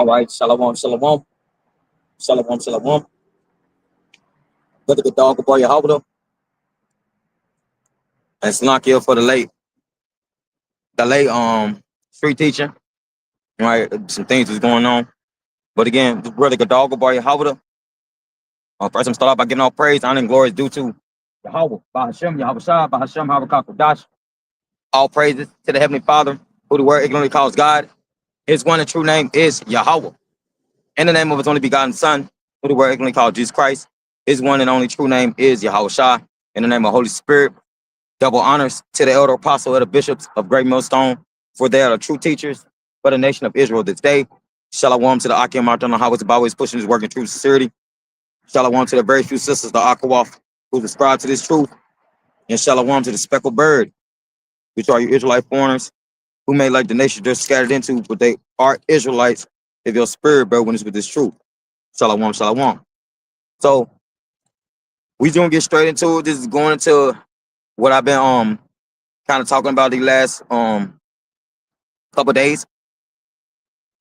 All right, shalom, shalom, shalom, shalom. Good to the dog boy Yahweh. And Slakia for the late street teaching. Right, some things was going on. But again, this brother Gadol boy Yahweh. First, I'm start off by giving all praise, honor, and glory is due to Yahweh, Bahashem, Yahweh Shah, Bahashem, Havakakodash. All praises to the Heavenly Father, who the word ignorantly calls God. His one and true name is Yahweh. In the name of his only begotten Son, who the word ignorantly called Jesus Christ. His one and only true name is Yahweh Shah. In the name of Holy Spirit, double honors to the elder apostle and the bishops of Great Millstone, for they are the true teachers for the nation of Israel this day. Shalom to the Akim Martin Highways of always pushing his work in true sincerity. Shalom to the very few sisters, the Akawaf, who subscribe to this truth. And shalom to the speckled bird, which are you Israelite foreigners, who may like the nation just scattered into, but they are Israelites if your spirit bear witness with this truth. Shalom, shalom. So we gonna get straight into it. This is going into what I've been kind of talking about the last couple days.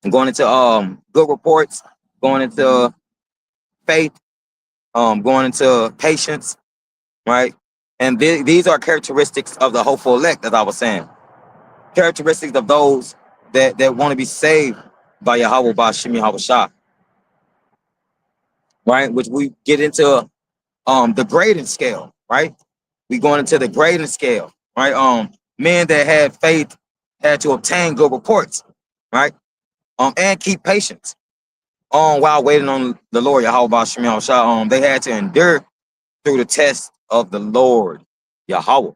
I'm going into good reports, going into faith, going into patience, right? And these are characteristics of the hopeful elect, as I was saying. Characteristics of those that want to be saved by Yahweh, by Shem Yahweh Shah, right? Which we get into the grading scale, right? We going into the grading scale, right? Men that had faith had to obtain good reports, right? And keep patience while waiting on the Lord, Yahweh, by Shem Yahweh Shah. They had to endure through the test of the Lord, Yahweh,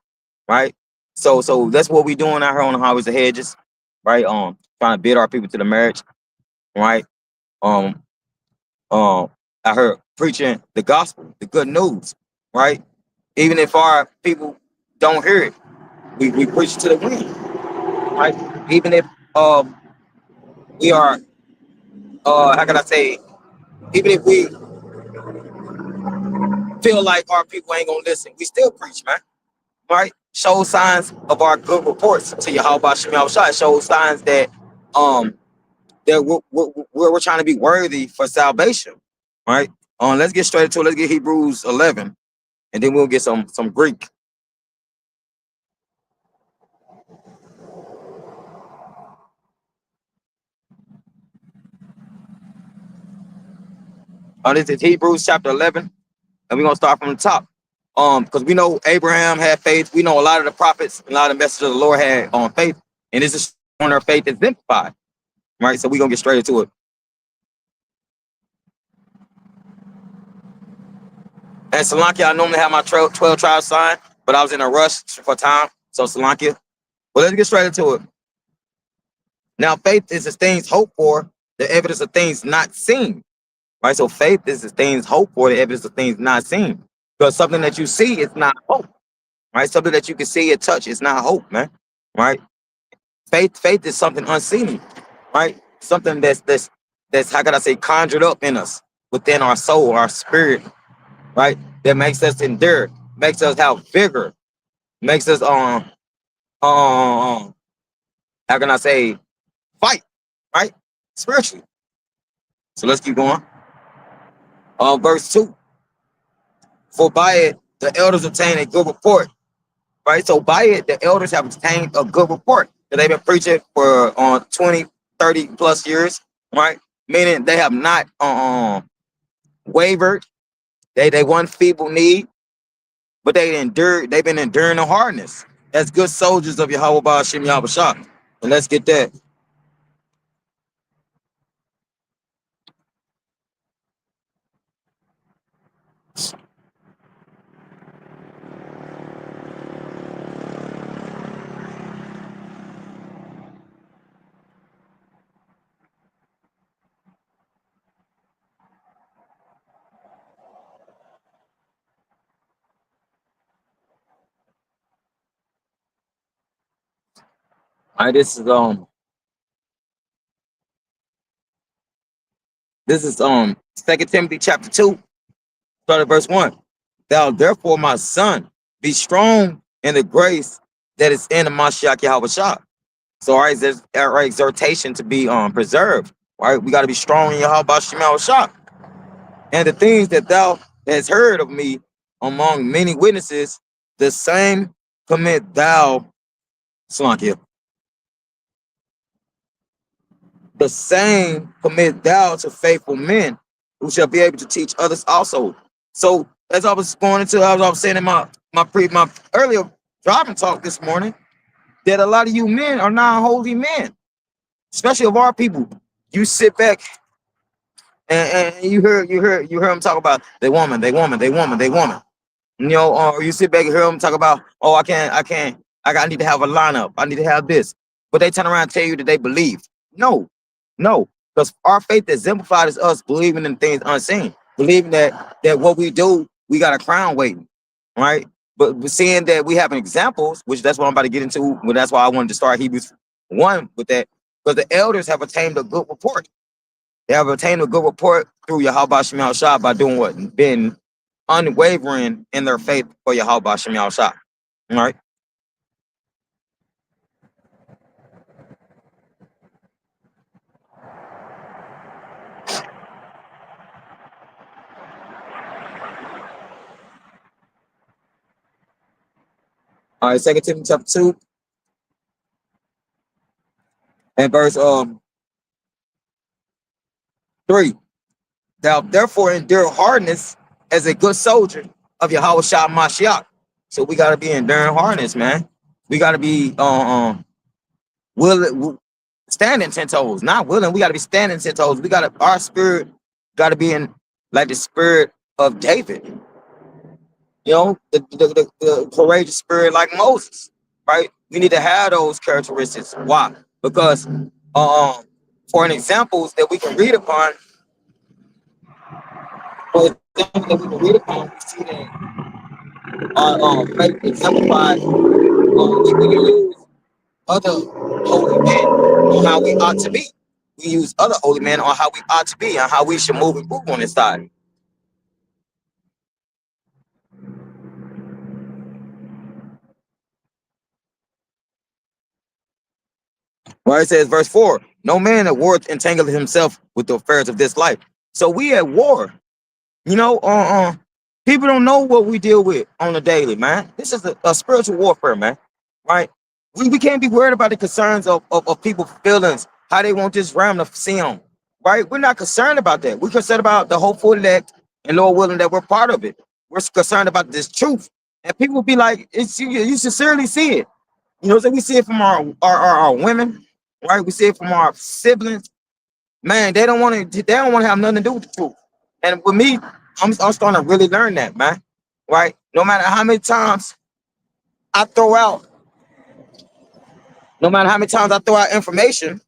right? So that's what we doing out here on the highways of hedges, right? Trying to bid our people to the marriage, right? I heard preaching the gospel, the good news, right? Even if our people don't hear it, we preach to the wind, right? Even if we are how can I say, even if we feel like our people ain't gonna listen, we still preach, man. Right? Show signs of our good reports to Yahweh Shem Yahweh Shai. Show signs that that we're trying to be worthy for salvation. Right? Let's get straight into it. Let's get Hebrews 11, and then we'll get some Greek. This is Hebrews chapter 11, and we're gonna start from the top. Because we know Abraham had faith. We know a lot of the prophets, a lot of the messengers of the Lord had faith, and this is on their faith exemplified. Right? So we're gonna get straight into it. And Salankia, I normally have my 12 tribe sign, but I was in a rush for time. So Salankia. Well, let's get straight into it. Now, faith is the things hoped for, the evidence of things not seen. Right? So faith is the things hoped for, the evidence of things not seen. Because something that you see is not hope. Right? Something that you can see and touch is not hope, man. Right? Faith is something unseen. Right? Something that's how can I say, conjured up in us, within our soul, our spirit, right? That makes us endure, makes us have vigor, makes us how can I say, fight, right? Spiritually. So let's keep going. Verse 2. For by it the elders obtain a good report. Right? So by it, the elders have obtained a good report. They've been preaching for 20, 30 plus years, right? Meaning they have not wavered. They one feeble need, but they've been enduring the hardness as good soldiers of Yahweh Ba'ashem Yahweh Shah. And let's get that. All right, this is 2 Timothy chapter 2, start at verse 1. Thou therefore, my son, be strong in the grace that is in the Mashiach Yahweh Shah. So our exhortation to be preserved, right? We got to be strong in Yahweh Shema Shah. And the things that thou hast heard of me among many witnesses, the same commit thou, Slakia, the same commit thou to faithful men who shall be able to teach others also. So as I was going into, as I was saying in my earlier driving talk this morning, that a lot of you men are non-holy men, especially of our people. You sit back and you hear them talk about they woman, they woman, they woman, they woman. You know, or you sit back and hear them talk about, oh, I need to have a lineup. I need to have this. But they turn around and tell you that they believe. No, no. Because our faith exemplified is us believing in things unseen. Believing that what we do, we got a crown waiting. Right? But seeing that we have examples, which that's what I'm about to get into. Well, that's why I wanted to start Hebrews 1 with that. Because the elders have attained a good report. They have attained a good report through Yahweh Shema Shah by doing what? Being unwavering in their faith for Yahweh Shema Shah. All right. All right, 2 Timothy chapter 2 and verse 3. Thou therefore endure hardness as a good soldier of Yahweh Shah Mashiach. So we gotta be enduring hardness, man. We gotta be willing, standing 10 toes, not willing. We gotta be standing 10 toes. Our spirit gotta be in like the spirit of David. You know, the courageous spirit like Moses, right? We need to have those characteristics. Why? Because for an examples that we can read upon, we see that our faith exemplified. We can use other holy men on how we ought to be. We use other holy men on how we ought to be and how we should move and move on this side. Where it says, verse 4, no man at war entangleth himself with the affairs of this life. So we at war. You know, people don't know what we deal with on a daily, man. This is a spiritual warfare, man. Right? We can't be worried about the concerns of people's feelings, how they want this ram to see them. Right? We're not concerned about that. We're concerned about the hopeful elect and Lord willing that we're part of it. We're concerned about this truth. And people be like, it's you sincerely see it. You know, so we see it from our women, right? We see it from our siblings. Man, they don't want to have nothing to do with the truth. And with me, I'm starting to really learn that, man. Right? No matter how many times I throw out, no matter how many times I throw out information,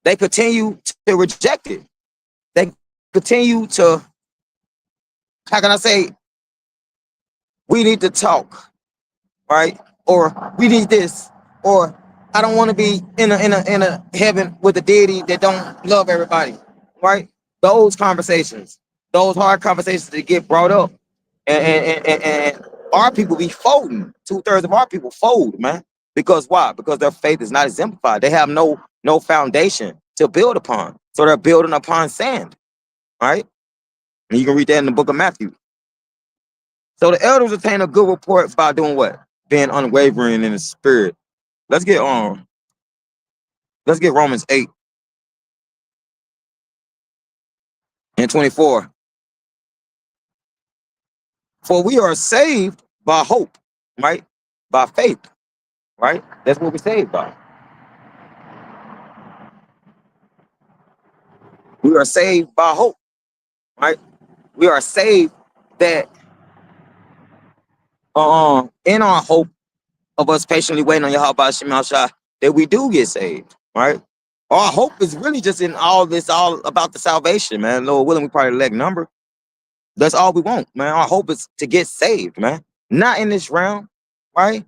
they continue to reject it. They continue to, how can I say, we need to talk, right? Or we need this, or I don't want to be in a heaven with a deity that don't love everybody, right? Those conversations, those hard conversations that get brought up, and our people be folding. 2/3 of our people fold, man. Because why? Because their faith is not exemplified. They have no foundation to build upon, so they're building upon sand, right? And you can read that in the book of Matthew. So the elders attain a good report by doing what? Being unwavering in the spirit. Let's get on. Let's get Romans 8 and 24. For we are saved by hope, right? By faith, right? That's what we're saved by. We are saved by hope, right? We are saved that in our hope of us patiently waiting on Yahweh Shema Shah, that we do get saved, right? Our hope is really just in all this, all about the salvation, man. Lord willing, we probably elect number. That's all we want, man. Our hope is to get saved, man. Not in this realm, right?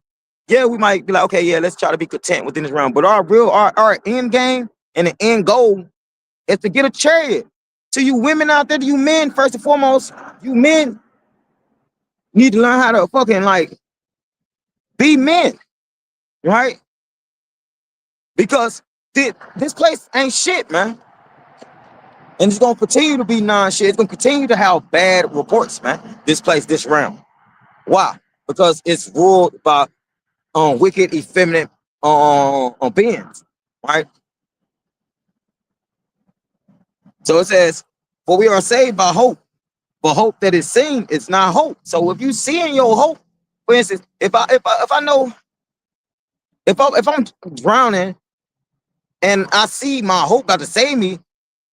Yeah, we might be like, okay, yeah, let's try to be content within this realm. But our end game and the end goal is to get a chariot. To you women out there, to you men, first and foremost, you men need to learn how to fucking like be men, right? Because This place ain't shit, man. And it's gonna continue to be non-shit. It's gonna continue to have bad reports, man. This place, this realm. Why? Because it's ruled by wicked, effeminate beings, right? So it says, "For we are saved by hope, but hope that is seen is not hope." So if you see in your hope, for instance, if I know if I'm drowning and I see my hope about to save me,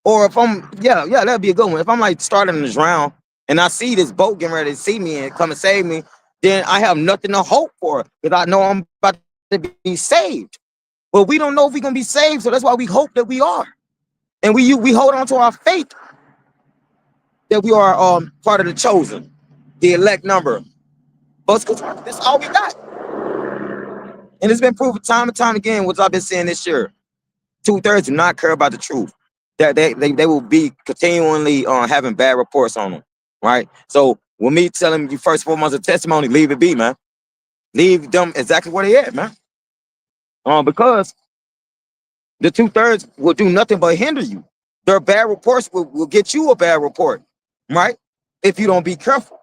or if I'm that'd be a good one. If I'm like starting to drown and I see this boat getting ready to see me and come and save me, then I have nothing to hope for because I know I'm about to be saved. But we don't know if we're gonna be saved, so that's why we hope that we are, and we hold on to our faith that we are part of the chosen, the elect number. But that's all we got, and it's been proven time and time again. What I've been saying this year, 2/3 do not care about the truth. That they will be continually having bad reports on them, right? So with me telling you first 4 months of testimony, leave it be, man. Leave them exactly where they at, man. Because the 2/3 will do nothing but hinder you. Their bad reports will get you a bad report, right? If you don't be careful.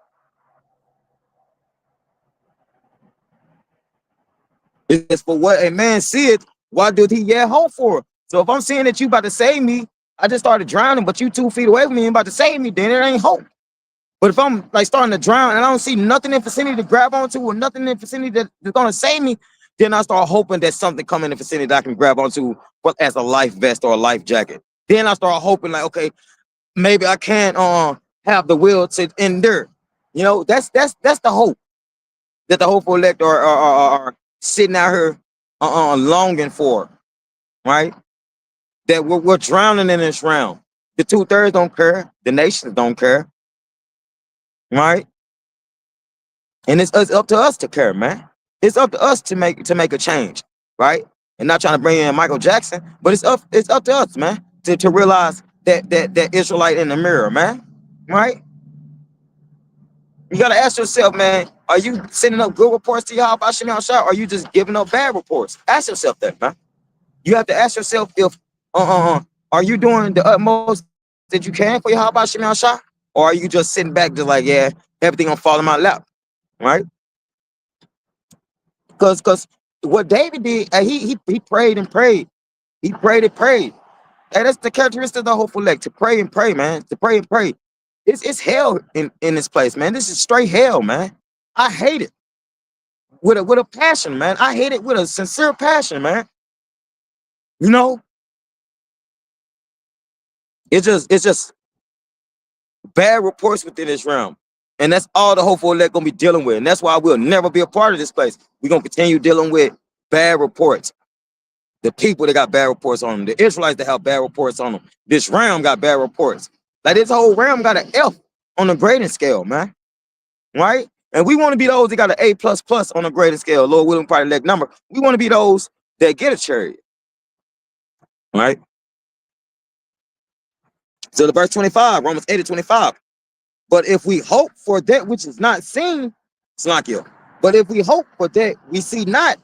It's for what a man seeth, why doth he yet hope for? So if I'm seeing that you about to save me, I just started drowning, but you 2 feet away from me and about to save me, then it ain't hope. But if I'm like starting to drown and I don't see nothing in vicinity to grab onto or nothing in vicinity that's gonna save me, then I start hoping that something come in the vicinity that I can grab onto, but as a life vest or a life jacket. Then I start hoping like, okay, maybe I can have the will to endure. You know, that's the hope that the hopeful elect are sitting out here longing for, right? That we're drowning in this realm. The 2/3 don't care. The nations don't care, right? And it's up to us to care, man. It's up to us to make a change, right? And not trying to bring in Michael Jackson, but it's up to us, man, to realize that Israelite in the mirror, man, right? You gotta ask yourself, man, are you sending up good reports to y'all about Shimon Shah, or are you just giving up bad reports? Ask yourself that, man. You have to ask yourself if are you doing the utmost that you can for your how about Shimon Shah? Or are you just sitting back just like, yeah, everything gonna fall in my lap, right? Because what David did, he prayed and prayed. He prayed and prayed. And that's the characteristic of the hopeful elect, to pray and pray, man. To pray and pray. It's hell in this place, man. This is straight hell, man. I hate it with a passion, man. I hate it with a sincere passion, man. You know, it's just bad reports within this realm. And that's all the hopeful elect gonna be dealing with. And that's why we'll never be a part of this place. We're gonna continue dealing with bad reports. The people that got bad reports on them, the Israelites that have bad reports on them. This realm got bad reports. Like this whole realm got an F on the grading scale, man. Right? And we want to be those that got an A plus plus on the grading scale. Lord willing, probably elect number. We want to be those that get a chariot. Right? So the verse 25, Romans 8:25. But if we hope for that which is not seen, it's not you. But if we hope for that we see not,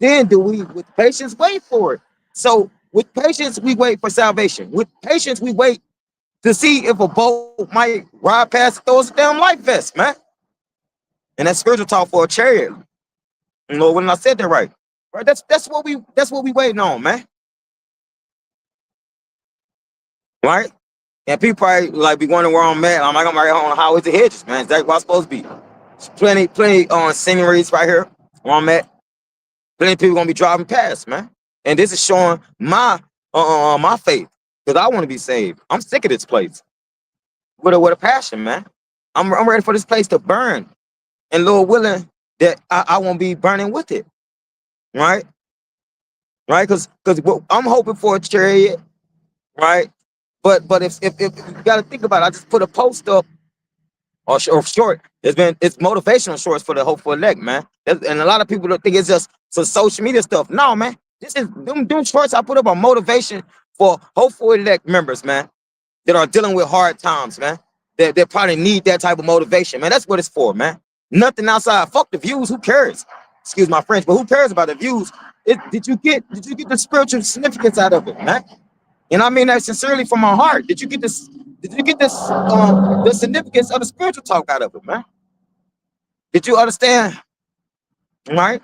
then do we with patience wait for it. So with patience, we wait for salvation. With patience, we wait to see if a boat might ride past and throw us a damn life vest, man. And that's spiritual talk for a chariot. You know, when I said that right. Right? That's what we waiting on, man. Right? And people probably like be wondering where I'm at. I'm like, I'm right on the highways of hedges, man. That's where I'm supposed to be. There's plenty on sceneries right here where I'm at. Plenty of people gonna be driving past, man. And this is showing my my faith. Because I want to be saved. I'm sick of this place. With a passion, man. I'm ready for this place to burn. And Lord willing, that I won't be burning with it. Right? Right? Because I'm hoping for a chariot, right? But if you gotta think about it, I just put a post up or short. It's motivational shorts for the hopeful elect, man. And a lot of people don't think it's just some social media stuff. No, man. This is them shorts I put up on motivation for hopeful elect members, man, that are dealing with hard times, man. That probably need that type of motivation, man. That's what it's for, man. Nothing outside. Fuck the views. Who cares? Excuse my French, but who cares about the views Did you get the spiritual significance out of it, man? And I mean that sincerely from my heart. Did you get this the significance of the spiritual talk out of it, man? Did you understand? Right?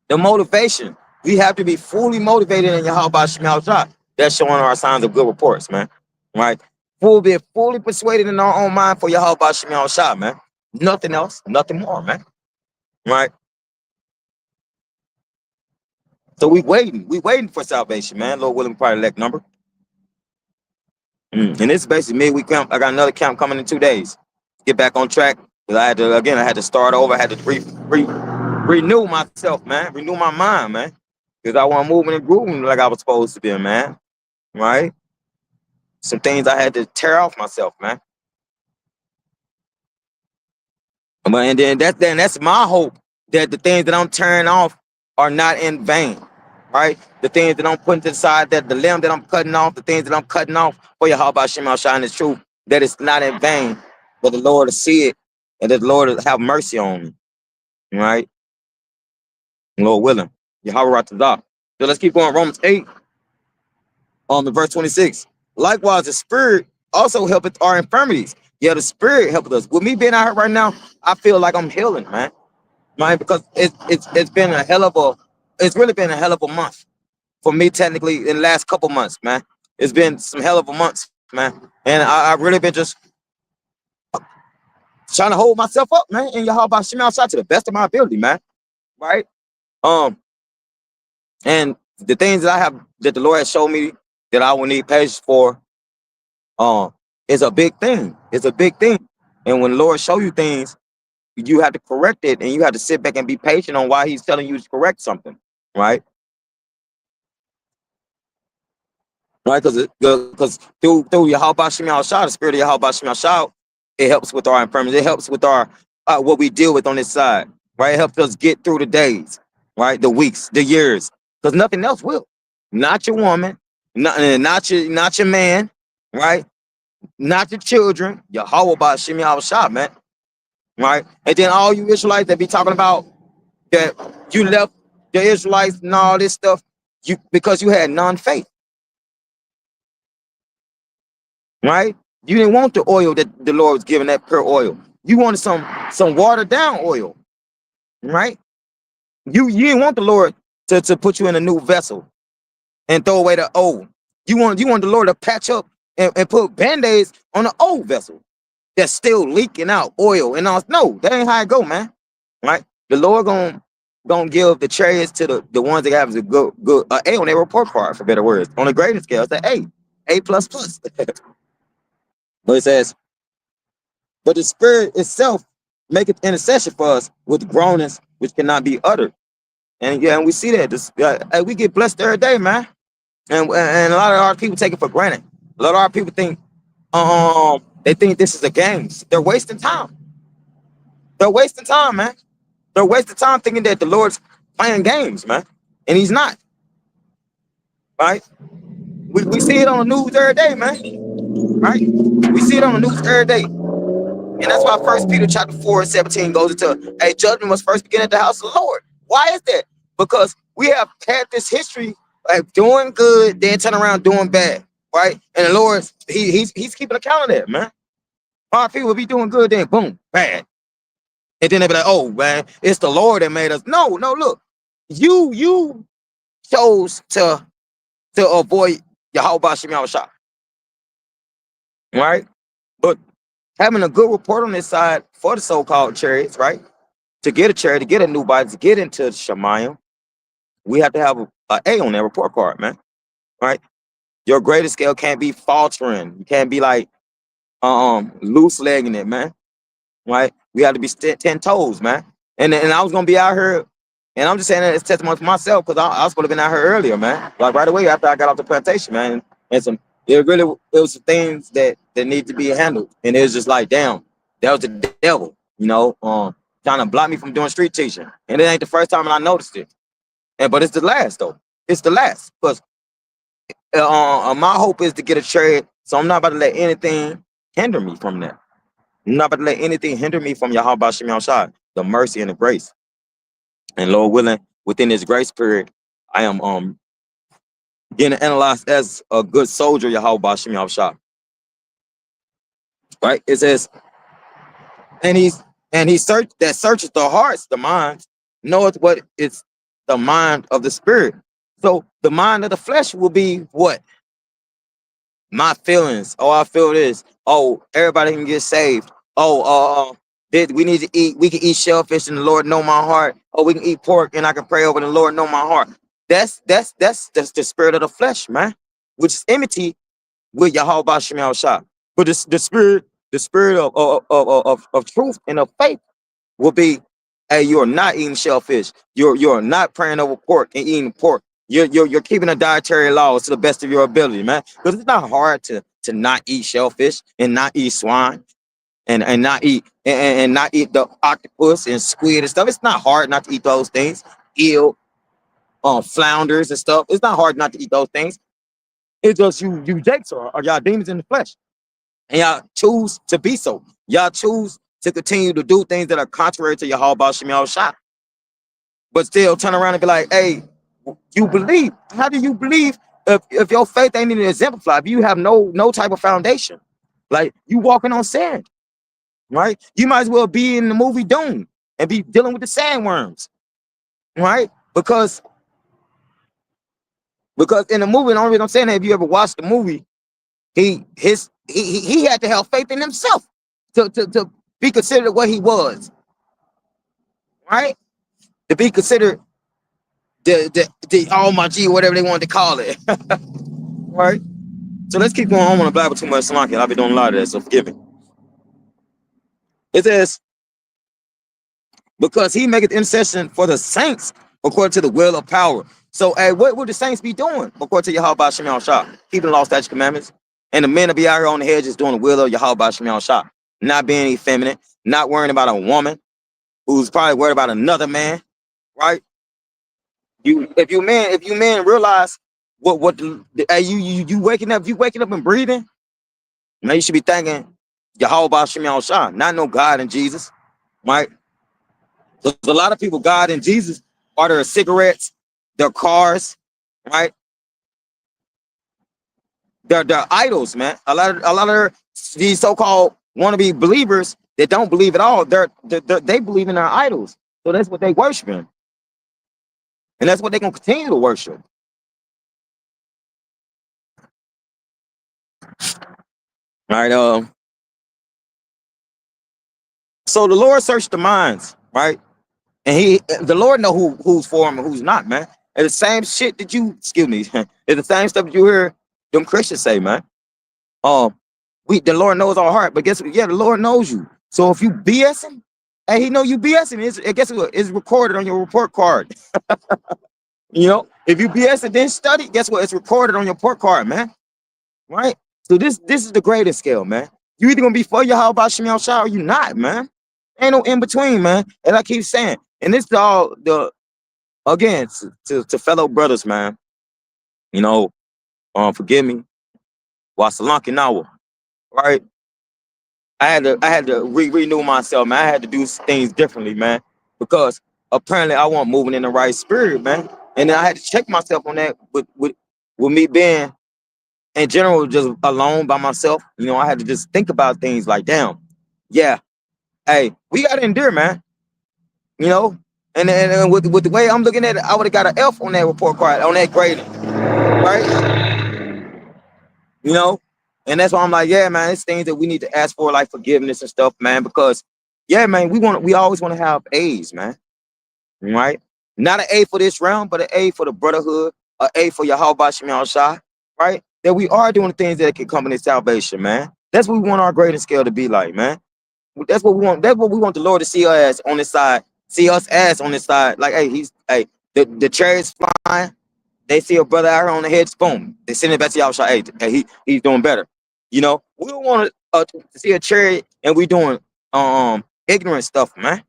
The motivation. We have to be fully motivated in Yahweh Shemel Shah. That's showing our signs of good reports, man. Right? Fully persuaded in our own mind for Yahweh Shemel Shah, man. Nothing else, nothing more, man. Right? So we waiting. We waiting for salvation, man. Lord willing, probably elect number. And this is basically midweek camp. I got another camp coming in 2 days. Get back on track. I had to start over. I had to renew myself, man. Renew my mind, man. Because I want moving and grooving like I was supposed to be, man. Right? Some things I had to tear off myself, man. And then that's my hope that the things that I'm tearing off are not in vain. Right? The things that I'm putting to the side, that the limb that I'm cutting off, the things that I'm cutting off for Yahweh Shem Shine is true, that it's not in vain, but the Lord will see it and that the Lord will have mercy on me. Right? Lord willing. Yahweh Ratazah. So let's keep going. Romans 8, in verse 26. Likewise, the Spirit also helpeth our infirmities. Yeah, the Spirit helpeth us. With me being out here right now, I feel like I'm healing, man. Right? Because it's been a hell of a, it's really been a hell of a month for me technically in the last couple months, man. It's been some hell of a months, man. And I've really been just trying to hold myself up, man, in Yahweh Shem outside to the best of my ability, man. Right? And the things that the Lord has shown me that I will need patience for, is a big thing. It's a big thing. And when the Lord show you things, you have to correct it, and you have to sit back and be patient on why He's telling you to correct something, right? Right, because through Yahweh Shem Shah, the Spirit of Yahweh Shem Shah, it helps with our infirmities. It helps with our what we deal with on this side, right? It helps us get through the days, right? The weeks, the years, because nothing else will. Not your woman, not your man, right? Not your children. Yahweh Shem Shah, man, right? And then all you Israelites that be talking about that you left the Israelites and all this stuff, because you had non-faith. Right? You didn't want the oil that the Lord was giving, that pure oil. You wanted some watered down oil, right? You didn't want the Lord to put you in a new vessel and throw away the old. You want the Lord to patch up and put band-aids on the old vessel that's still leaking out oil and all. No, that ain't how it go, man. Right? The Lord gonna give the chariots to the ones that have a good A on their report card, for better words. On a grading scale, it's an A plus. But it says, but the Spirit itself maketh intercession for us with groanings which cannot be uttered. And yeah, and we see that we get blessed every day, man. And a lot of our people take it for granted. A lot of our people think they think this is a game. They're wasting time. They're wasting time, man. They're wasting time thinking that the Lord's playing games, man. And He's not. Right? We see it on the news every day, man. Right? We see it on the news every day. And that's why 1 Peter chapter 4:17 goes into a judgment must first begin at the house of the Lord. Why is that? Because we have had this history of doing good, then turn around doing bad, right? And the Lord, He's keeping account of that, man. Our people will be doing good, then boom, bad. And then they be like, oh man, it's the Lord that made us. No, look, you chose to avoid Yahweh Shem Shah, right? But having a good report on this side for the so-called chariots, right? To get a chariot, to get a new body, to get into Shemayim, we have to have a A on that report card, man. Right? Your greater scale can't be faltering. You can't be like loose legging it, man. Right? We have to be 10 toes, man. And I was gonna be out here, and I'm just saying that it's testimony for myself because I was gonna have been out here earlier, man. Like right away after I got off the plantation, man. And it was some things that need to be handled. And it was just like, damn, that was the devil, trying to block me from doing street teaching. And it ain't the first time I noticed it. But it's the last though. It's the last. Because my hope is to get a chariot. So I'm not about to let anything hinder me from that. I'm not about to let anything hinder me from Yahweh Shem Shah, the mercy and the grace. And Lord willing, within this grace period, I am getting analyzed as a good soldier, Yahweh Bashim Yahushua. Right? It says, and he searches the hearts, the minds, knoweth what is the mind of the spirit. So the mind of the flesh will be what? My feelings. Oh, I feel this. Oh, everybody can get saved. Oh, we need to eat. We can eat shellfish and the Lord know my heart. Oh, we can eat pork and I can pray over the Lord know my heart. That's the spirit of the flesh, man, which is enmity with Yahweh Bashim Yahushua. But the spirit of truth and of faith will be, hey, you're not eating shellfish. You're not praying over pork and eating pork. You're keeping the dietary laws to the best of your ability, man. Because it's not hard to not eat shellfish and not eat swine and not eat and not eat the octopus and squid and stuff. It's not hard not to eat those things. Eel, flounders and stuff. It's not hard not to eat those things. It's just you jakes are y'all demons in the flesh. And y'all choose to be so. Y'all choose to continue to do things that are contrary to Yahweh Bashim Yahushua. But still turn around and be like, hey, you believe. How do you believe if your faith ain't even exemplified? If you have no type of foundation. Like you walking on sand, right? You might as well be in the movie Doom and be dealing with the sandworms, right? Because in the movie, the only reason I'm saying that, if you ever watched the movie, he had to have faith in himself to be considered what he was, right? To be considered the Almighty, whatever they wanted to call it, right? So let's keep going. I don't want to blabber too much, Samaki. I'll be doing a lot of that, so forgive me. It says, because he maketh intercession for the saints according to the will of power. So, hey, what would the saints be doing according to Yahweh Bashim Yahushua? Keeping the law, statutes, commandments. And the men will be out here on the hedges doing the will of Yahweh Bashim Yahushua. Not being effeminate, not worrying about a woman who's probably worried about another man, right? If you men realize what hey, you waking up and breathing, man, you should be thanking Yahweh Bashim Yahushua, not no God and Jesus, right? There's a lot of people, God and Jesus are their cigarettes, their cars, right? They're idols, man. A lot of these so-called wannabe believers that don't believe at all, they believe in their idols. So that's what they worshiping. And that's what they're gonna continue to worship. All right. So the Lord searched the minds, right? And the Lord know who's for him and who's not, man. And the same shit that it's the same stuff that you hear them Christians say, man. The Lord knows our heart, but guess what? Yeah, the Lord knows you. So if you BSing, hey, he know you BSing. Guess what? It's recorded on your report card. If you BSing, then study, guess what? It's recorded on your report card, man. Right? So this is the greatest scale, man. You either gonna be for Yahweh Bashim Yahushua or you not, man. Ain't no in between, man. And I keep saying, and this is all again to fellow brothers, man. Forgive me. Wasalanki Nawa, right? I had to renew myself, man. I had to do things differently, man, because apparently I wasn't moving in the right spirit, man. And then I had to check myself on that with me being in general just alone by myself. I had to just think about things like, damn, yeah, hey, we gotta endure, man. And with the way I'm looking at it, I would have got an F on that report card, on that grading, right? And that's why I'm like, yeah, man, it's things that we need to ask for, like forgiveness and stuff, man, because yeah, man, we always want to have A's, man, right? Not an A for this round, but an A for the brotherhood, an A for Yahweh Bashim Yahushua, right? That we are doing things that can come in salvation, man. That's what we want our grading scale to be like, man. That's what we want. That's what we want the Lord to see us as on this side. See us as on this side. Like, hey, the chariots flying. They see a brother out here on the hedge, boom. They send it back to Yahushua. Hey, he's doing better. We don't want to see a chariot and we doing ignorant stuff, man.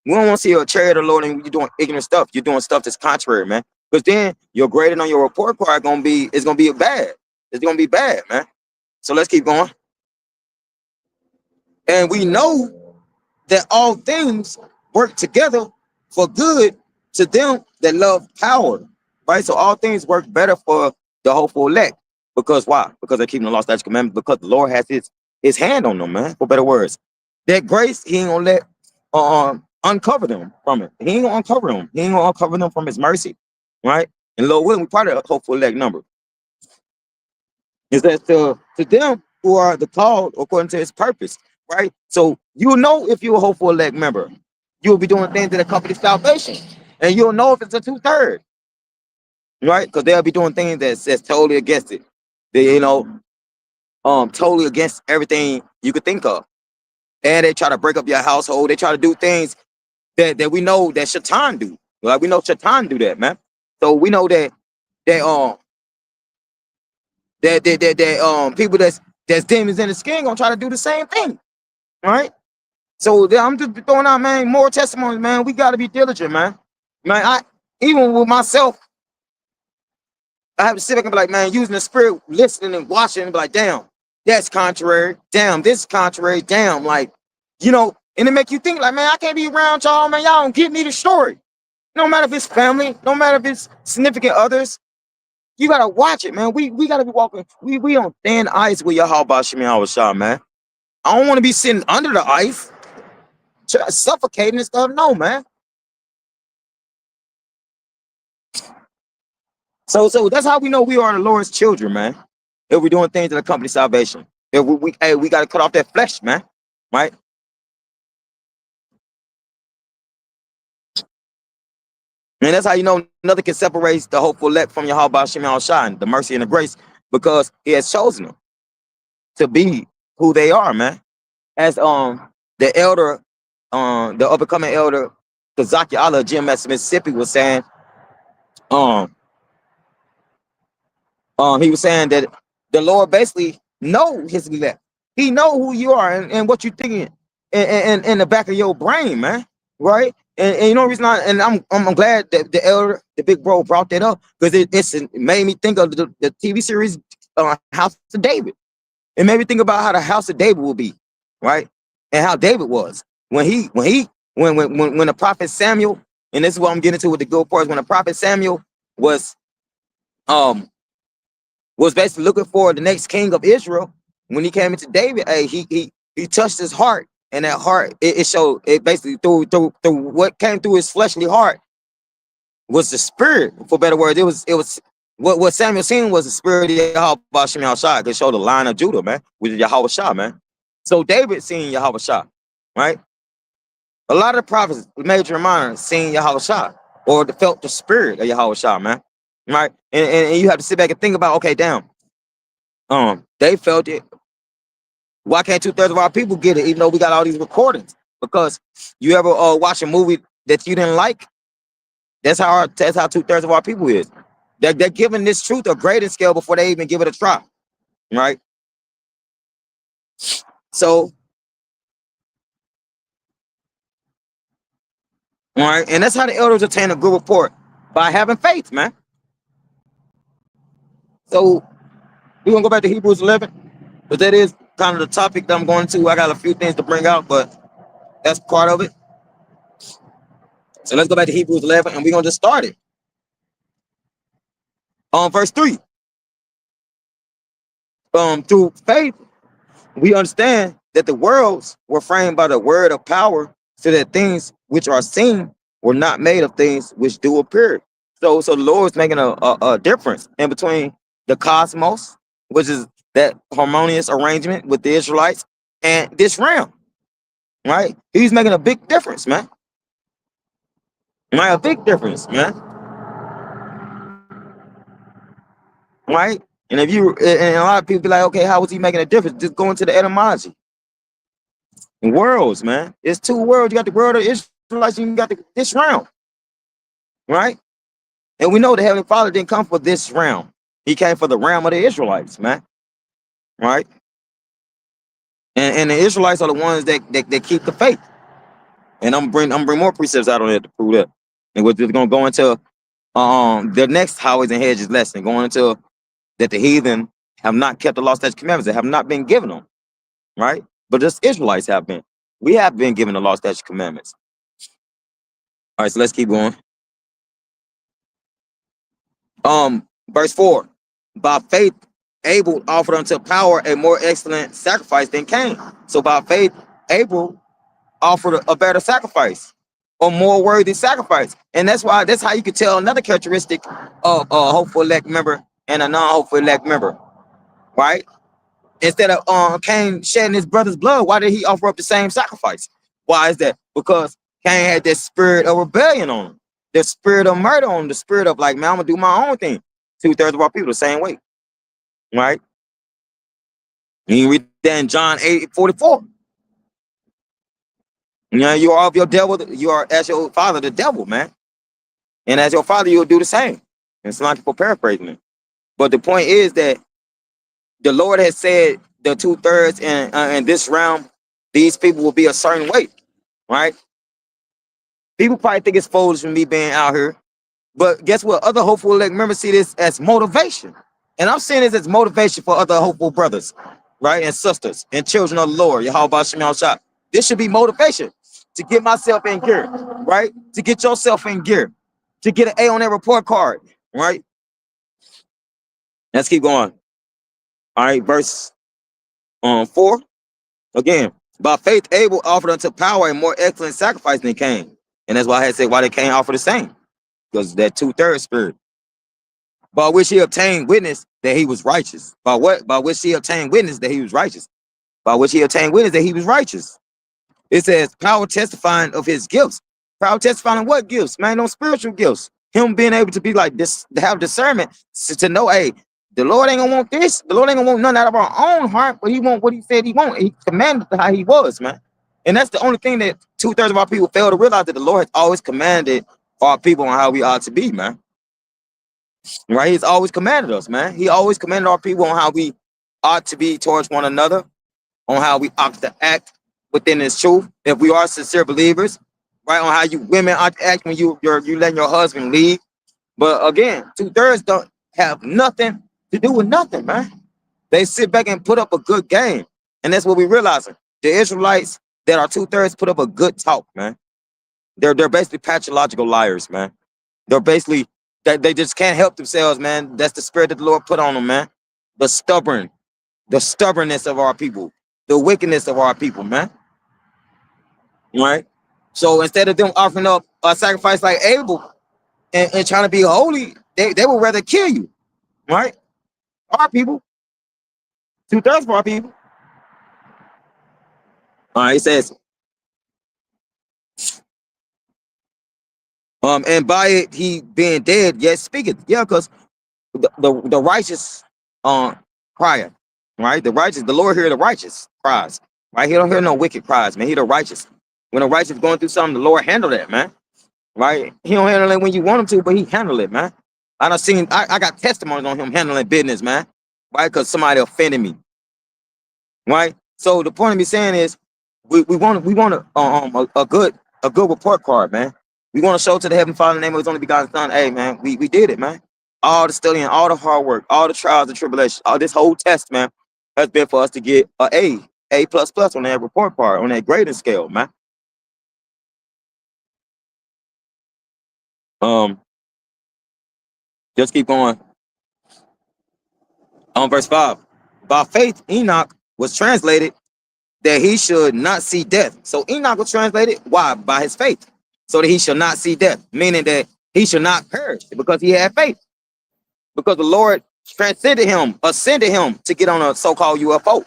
We don't want to see a chariot of the Lord and you're doing ignorant stuff. You're doing stuff that's contrary, man. Because then your grading on your report card is gonna be bad. It's gonna be bad, man. So let's keep going. And we know that all things work together for good to them that love power, right? So all things work better for the hopeful elect. Because why? Because they're keeping the law, statutes, commandments. Because the Lord has his hand on them, man. For better words, that grace He ain't gonna let uncover them from it. He ain't gonna uncover them. He ain't gonna uncover them from His mercy, right? And Lord willing, we part of the hopeful elect number is that to them who are the called according to His purpose, right? So you'll know if you're a hopeful elect member, you'll be doing things that accompany salvation, and you'll know if it's a 2/3, right? Because they'll be doing things that's totally against it. They, totally against everything you could think of, and they try to break up your household. They try to do things that we know that Shaitan do. Like we know Shaitan do that, man. So we know that people that's demons in the skin gonna try to do the same thing, right? So I'm just throwing out, man, more testimonies, man. We gotta be diligent, man. Man, I even with myself, I have to sit back and be like, man, using the spirit, listening and watching, and be like, damn, that's contrary. Damn, this is contrary. Damn, like, and it make you think, like, man, I can't be around y'all, man. Y'all don't get me the story. No matter if it's family, no matter if it's significant others, you gotta watch it, man. We gotta be walking. We on thin ice with Yahweh Shemi Shah, man. I don't want to be sitting under the ice, suffocating and stuff. No, man. So that's how we know we are the Lord's children, man. If we're doing things that accompany salvation, if we got to cut off that flesh, man, right? And that's how you know nothing can separate the hopeful elect from Yahweh Shem Shine, the mercy and the grace, because He has chosen them to be who they are, man. As the elder, the upcoming elder, Kazaki Allah, GMS Mississippi, was saying, um, he was saying that the Lord basically know His elect. He know who you are and what you're thinking in the back of your brain, man. Right? And you know the reason and I'm glad that the elder, the big bro, brought that up because it made me think of the TV series House of David. It made me think about how the House of David will be, right? And how David was when the prophet Samuel, and this is what I'm getting to with the good parts, when the prophet Samuel was um was basically looking for the next king of Israel. When he came into David, hey, he touched his heart, and that heart it showed it basically through what came through his fleshly heart was the spirit. For better words, it was what Samuel seen was the spirit of Yahweh Shem Shah. It showed the line of Judah, man, with Yahweh Shah, man. So David seen Yahweh Shah, right? A lot of the prophets, major and minor, seen Yahweh Shah or felt the spirit of Yahweh Shah, man, right? And you have to sit back and think about, okay, damn. They felt it. Why can't 2/3 of our people get it, even though we got all these recordings? Because you ever watch a movie that you didn't like? That's how 2/3 of our people is. They're giving this truth a grading scale before they even give it a try, right? So, all right, and that's how the elders attain a good report, by having faith, man. So we're gonna go back to Hebrews 11, but that is kind of the topic that I'm going to. I got a few things to bring out, but that's part of it. So let's go back to Hebrews 11, and we're gonna just start it. Verse 3. Through faith, we understand that the worlds were framed by the word of power, so that things which are seen were not made of things which do appear. So the Lord's making a difference in between the cosmos, which is that harmonious arrangement with the Israelites, and this realm, right? He's making a big difference, man. Right? A big difference, man. Right? And and a lot of people be like, okay, how was he making a difference? Just go into the etymology. Worlds, man. It's two worlds. You got the world of Israelites, and you got this realm, right? And we know the Heavenly Father didn't come for this realm. He came for the realm of the Israelites, man. Right? And the Israelites are the ones that keep the faith. And I'm bring more precepts out on it to prove that. And we're just gonna go into the next highways and hedges lesson, going into that the heathen have not kept the law, statutes, commandments, that have not been given them, right? But just Israelites have been. We have been given the law, statutes, commandments. All right, so let's keep going. Verse 4. By faith, Abel offered unto power a more excellent sacrifice than Cain. So by faith, Abel offered a better sacrifice, or more worthy sacrifice. And that's how you could tell another characteristic of a hopeful elect member and a non-hopeful elect member, right? Instead of Cain shedding his brother's blood, why did he offer up the same sacrifice? Why is that? Because Cain had that spirit of rebellion on him, the spirit of murder on him, the spirit of like, man, I'm gonna do my own thing. 2/3 of our people the same way, right? You read that in John 8:44. You know, you are of your devil, you are as your father, the devil, man. And as your father, you'll do the same. It's not for paraphrasing it. But the point is that the Lord has said the 2/3 in this realm, these people will be a certain way, right? People probably think it's foolish for me being out here, but guess what? Other hopeful elect members see this as motivation. And I'm seeing this as motivation for other hopeful brothers, right? And sisters and children of the Lord. Yahweh Shem Shah. This should be motivation to get myself in gear, right? To get yourself in gear, to get an A on that report card, right? Let's keep going. All right, verse 4. Again, by faith, Abel offered unto power a more excellent sacrifice than Cain. And that's why I had said why they Cain offer the same. Because that 2/3 spirit. By which he obtained witness that he was righteous. By what? By which he obtained witness that he was righteous. By which he obtained witness that he was righteous. It says power testifying of his gifts. Power testifying of what gifts? Man, no spiritual gifts. Him being able to be like this, to have discernment, to know, hey, the Lord ain't gonna want this. The Lord ain't gonna want none out of our own heart, but he want what he said he want. He commanded how he was, man. And that's the only thing that 2/3 of our people fail to realize, that the Lord has always commanded our people on how we ought to be, man. Right? He's always commanded us, man. He always commanded our people on how we ought to be towards one another, on how we ought to act within this truth. If we are sincere believers, right? On how you women ought to act when you letting your husband leave. But again, 2/3 don't have nothing to do with nothing, man. They sit back and put up a good game. And that's what we realizing. The Israelites that are 2/3 put up a good talk, man. They're basically pathological liars, man. They're basically that they just can't help themselves, man. That's the spirit that the Lord put on them, man. The stubbornness of our people, the wickedness of our people, man. Right? So instead of them offering up a sacrifice like Abel and trying to be holy, they would rather kill you, right? Our people, 2/3 of our people. All right, it says, and by it he being dead, yet speaketh. Yeah, because the righteous crying, right? The Lord hear the righteous cries, right? He don't hear no wicked cries, man. He the righteous. When the righteous going through something, the Lord handle that, man. Right? He don't handle it when you want him to, but he handle it, man. I got testimonies on him handling business, man. Right? Because somebody offended me. Right? So the point of me saying is we want a good report card, man. We want to show to the Heavenly Father in the name of his only begotten Son. Hey, man, we did it, man. All the studying, all the hard work, all the trials and tribulations, all this whole test, man, has been for us to get A plus plus on that report card, on that grading scale, man. Just keep going. On verse 5. By faith, Enoch was translated that he should not see death. So Enoch was translated, why? By his faith. So that he shall not see death, meaning that he shall not perish because he had faith. Because the Lord ascended him to get on a so-called UFO.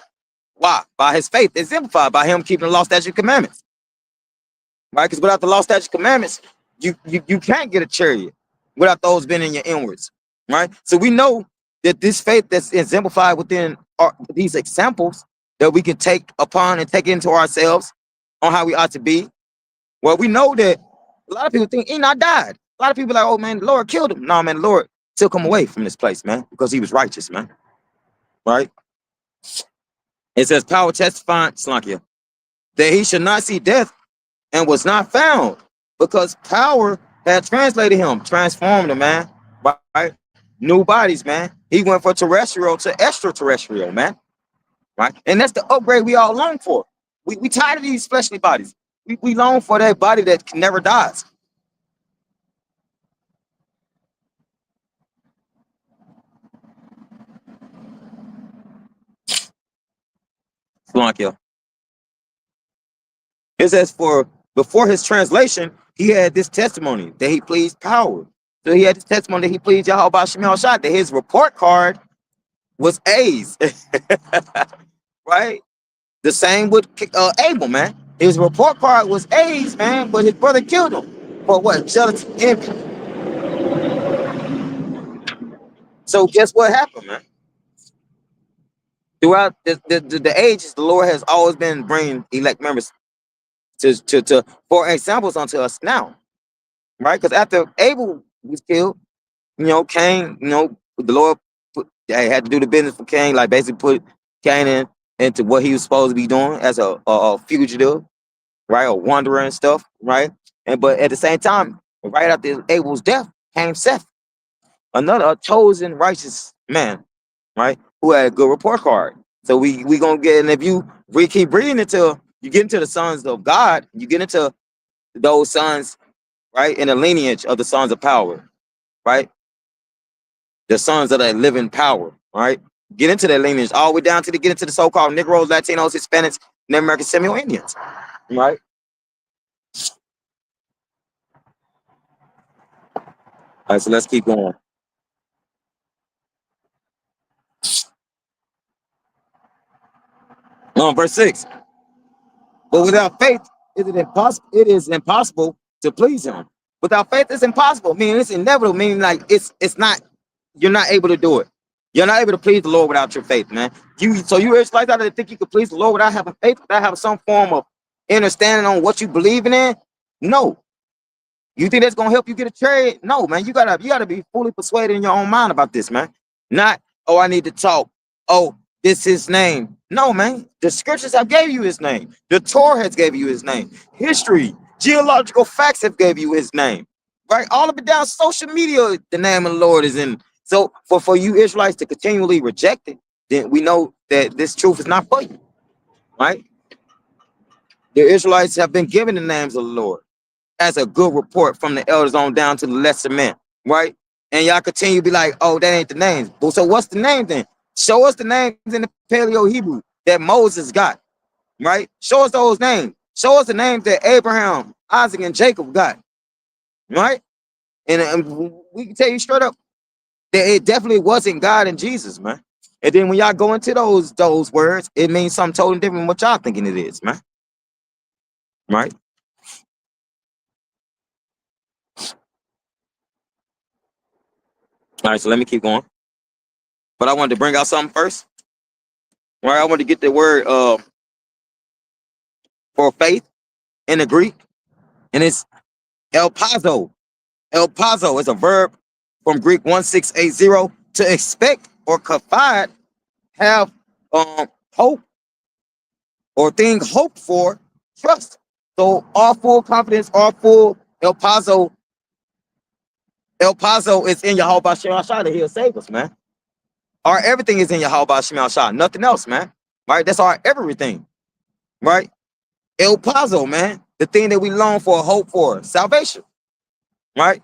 Why? By his faith, exemplified by him keeping the law, statute, commandments. Right? Because without the law, statute, commandments, you can't get a chariot without those being in your inwards. Right? So we know that this faith that's exemplified within these examples that we can take upon and take into ourselves on how we ought to be. Well, we know that a lot of people think Enoch died. A lot of people are like, oh man, the Lord killed him. No, man, the Lord took him away from this place, man, because he was righteous, man. Right? It says power testifying, Slakia, that he should not see death and was not found because power had translated him, transformed him, man. Right? New bodies, man. He went from terrestrial to extraterrestrial, man. Right? And that's the upgrade we all long for. We tired of these fleshly bodies. We long for that body that never dies. Blanc, yeah. It says for before his translation, he had this testimony that he pleased power. So he had this testimony that he pleased Yahweh Shemel Shah, that his report card was A's. Right? The same with Abel, man. His report card was A's, man, but his brother killed him for what? Jealousy, envy. So guess what happened, man? Throughout the ages, the Lord has always been bringing elect members to for examples unto us now, right? Because after Abel was killed, Cain, the Lord had to do the business for Cain, like basically put Cain into what he was supposed to be doing as a fugitive, right, a wanderer and stuff, right? But at the same time, right after Abel's death came Seth, another chosen righteous man, right, who had a good report card. So we gonna get, and if we keep reading until you get into the sons of God, you get into those sons, right, in the lineage of the sons of power, right, the sons of that living power, right. Get into that lineage all the way down to get into the so-called Negroes, Latinos, Hispanics, Native American Seminole Indians, right. All right, so let's keep going. Verse 6. But without faith, it is impossible to please him. Without faith, it's impossible. Meaning it's inevitable. Meaning like it's not, you're not able to do it. You're not able to please the Lord without your faith, man. So you Israelites out there think you could please the Lord without having faith, without having some form of understanding on what you believe in? No. You think that's gonna help you get a trade? No, man. You gotta be fully persuaded in your own mind about this, man. Not, oh, I need to talk. Oh, this is his name. No, man. The scriptures have gave you his name. The Torah has gave you his name. History, geological facts have gave you his name. Right? All of it down social media, the name of the Lord is in. So for you Israelites to continually reject it, then we know that this truth is not for you. Right? The Israelites have been given the names of the Lord as a good report from the elders on down to the lesser men, right? And y'all continue to be like, oh, that ain't the names. Well, so what's the name then? Show us the names in the Paleo Hebrew that Moses got, right? Show us those names. Show us the names that Abraham, Isaac, and Jacob got, right? And we can tell you straight up that it definitely wasn't God and Jesus, man. And then when y'all go into those words, it means something totally different than what y'all thinking it is, man. Right? All right, so let me keep going. But I wanted to bring out something first. Right, I want to get the word for faith in the Greek, and it's elpazo. Elpazo is a verb from Greek 1680 to expect or confide, have hope or thing hoped for, trust. So all full confidence, all full elpazo is in Yahweh Shem Shah that he'll save us, man. Our everything is in Yahweh Shem Shah, nothing else, man. Right, that's our everything, right? El Pazo, man, the thing that we long for, hope for, salvation, right?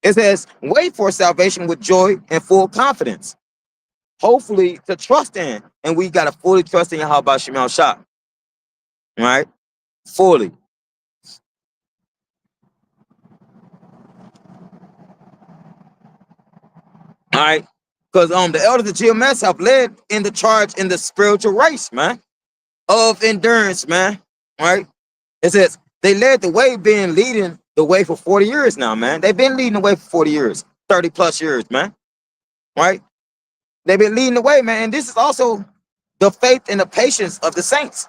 It says, wait for salvation with joy and full confidence, hopefully to trust in. And we got to fully trust in Yahweh Shemel Shah, right? Fully. All right. Because the elders of GMS have led in the charge in the spiritual race, man, of endurance, man, right? It says, they led the way, been leading the way for 40 years now, man. They've been leading the way for 40 years, 30 plus years, man. Right? They've been leading the way, man. And this is also the faith and the patience of the saints.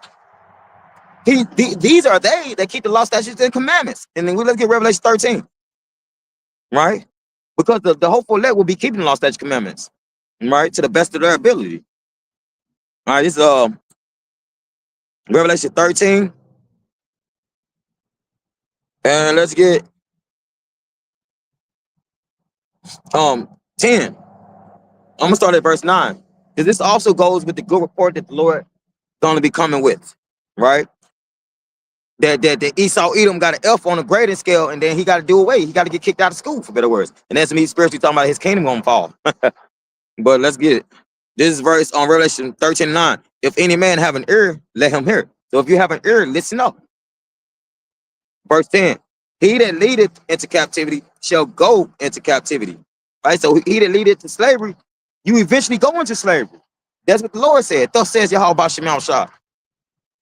These are they that keep the law, statutes, and commandments. And then let's get Revelation 13. Right? Because the hopeful elect will be keeping the law, statutes, commandments. Right? To the best of their ability. All right, this is Revelation 13. And let's get 10. I'm gonna start at verse 9. Because this also goes with the good report that the Lord is gonna be coming with, right? That Esau Edom got an F on a grading scale, and then he got to do away. He got to get kicked out of school, for better words. And that's me spiritually talking about his kingdom gonna fall. But let's get it. This is verse on Revelation 13:9. If any man have an ear, let him hear. So if you have an ear, listen up. Verse 10. He that leadeth into captivity shall go into captivity. Right? So he that leadeth to slavery, you eventually go into slavery. That's what the Lord said. Thus says Yahweh Shemel Shah.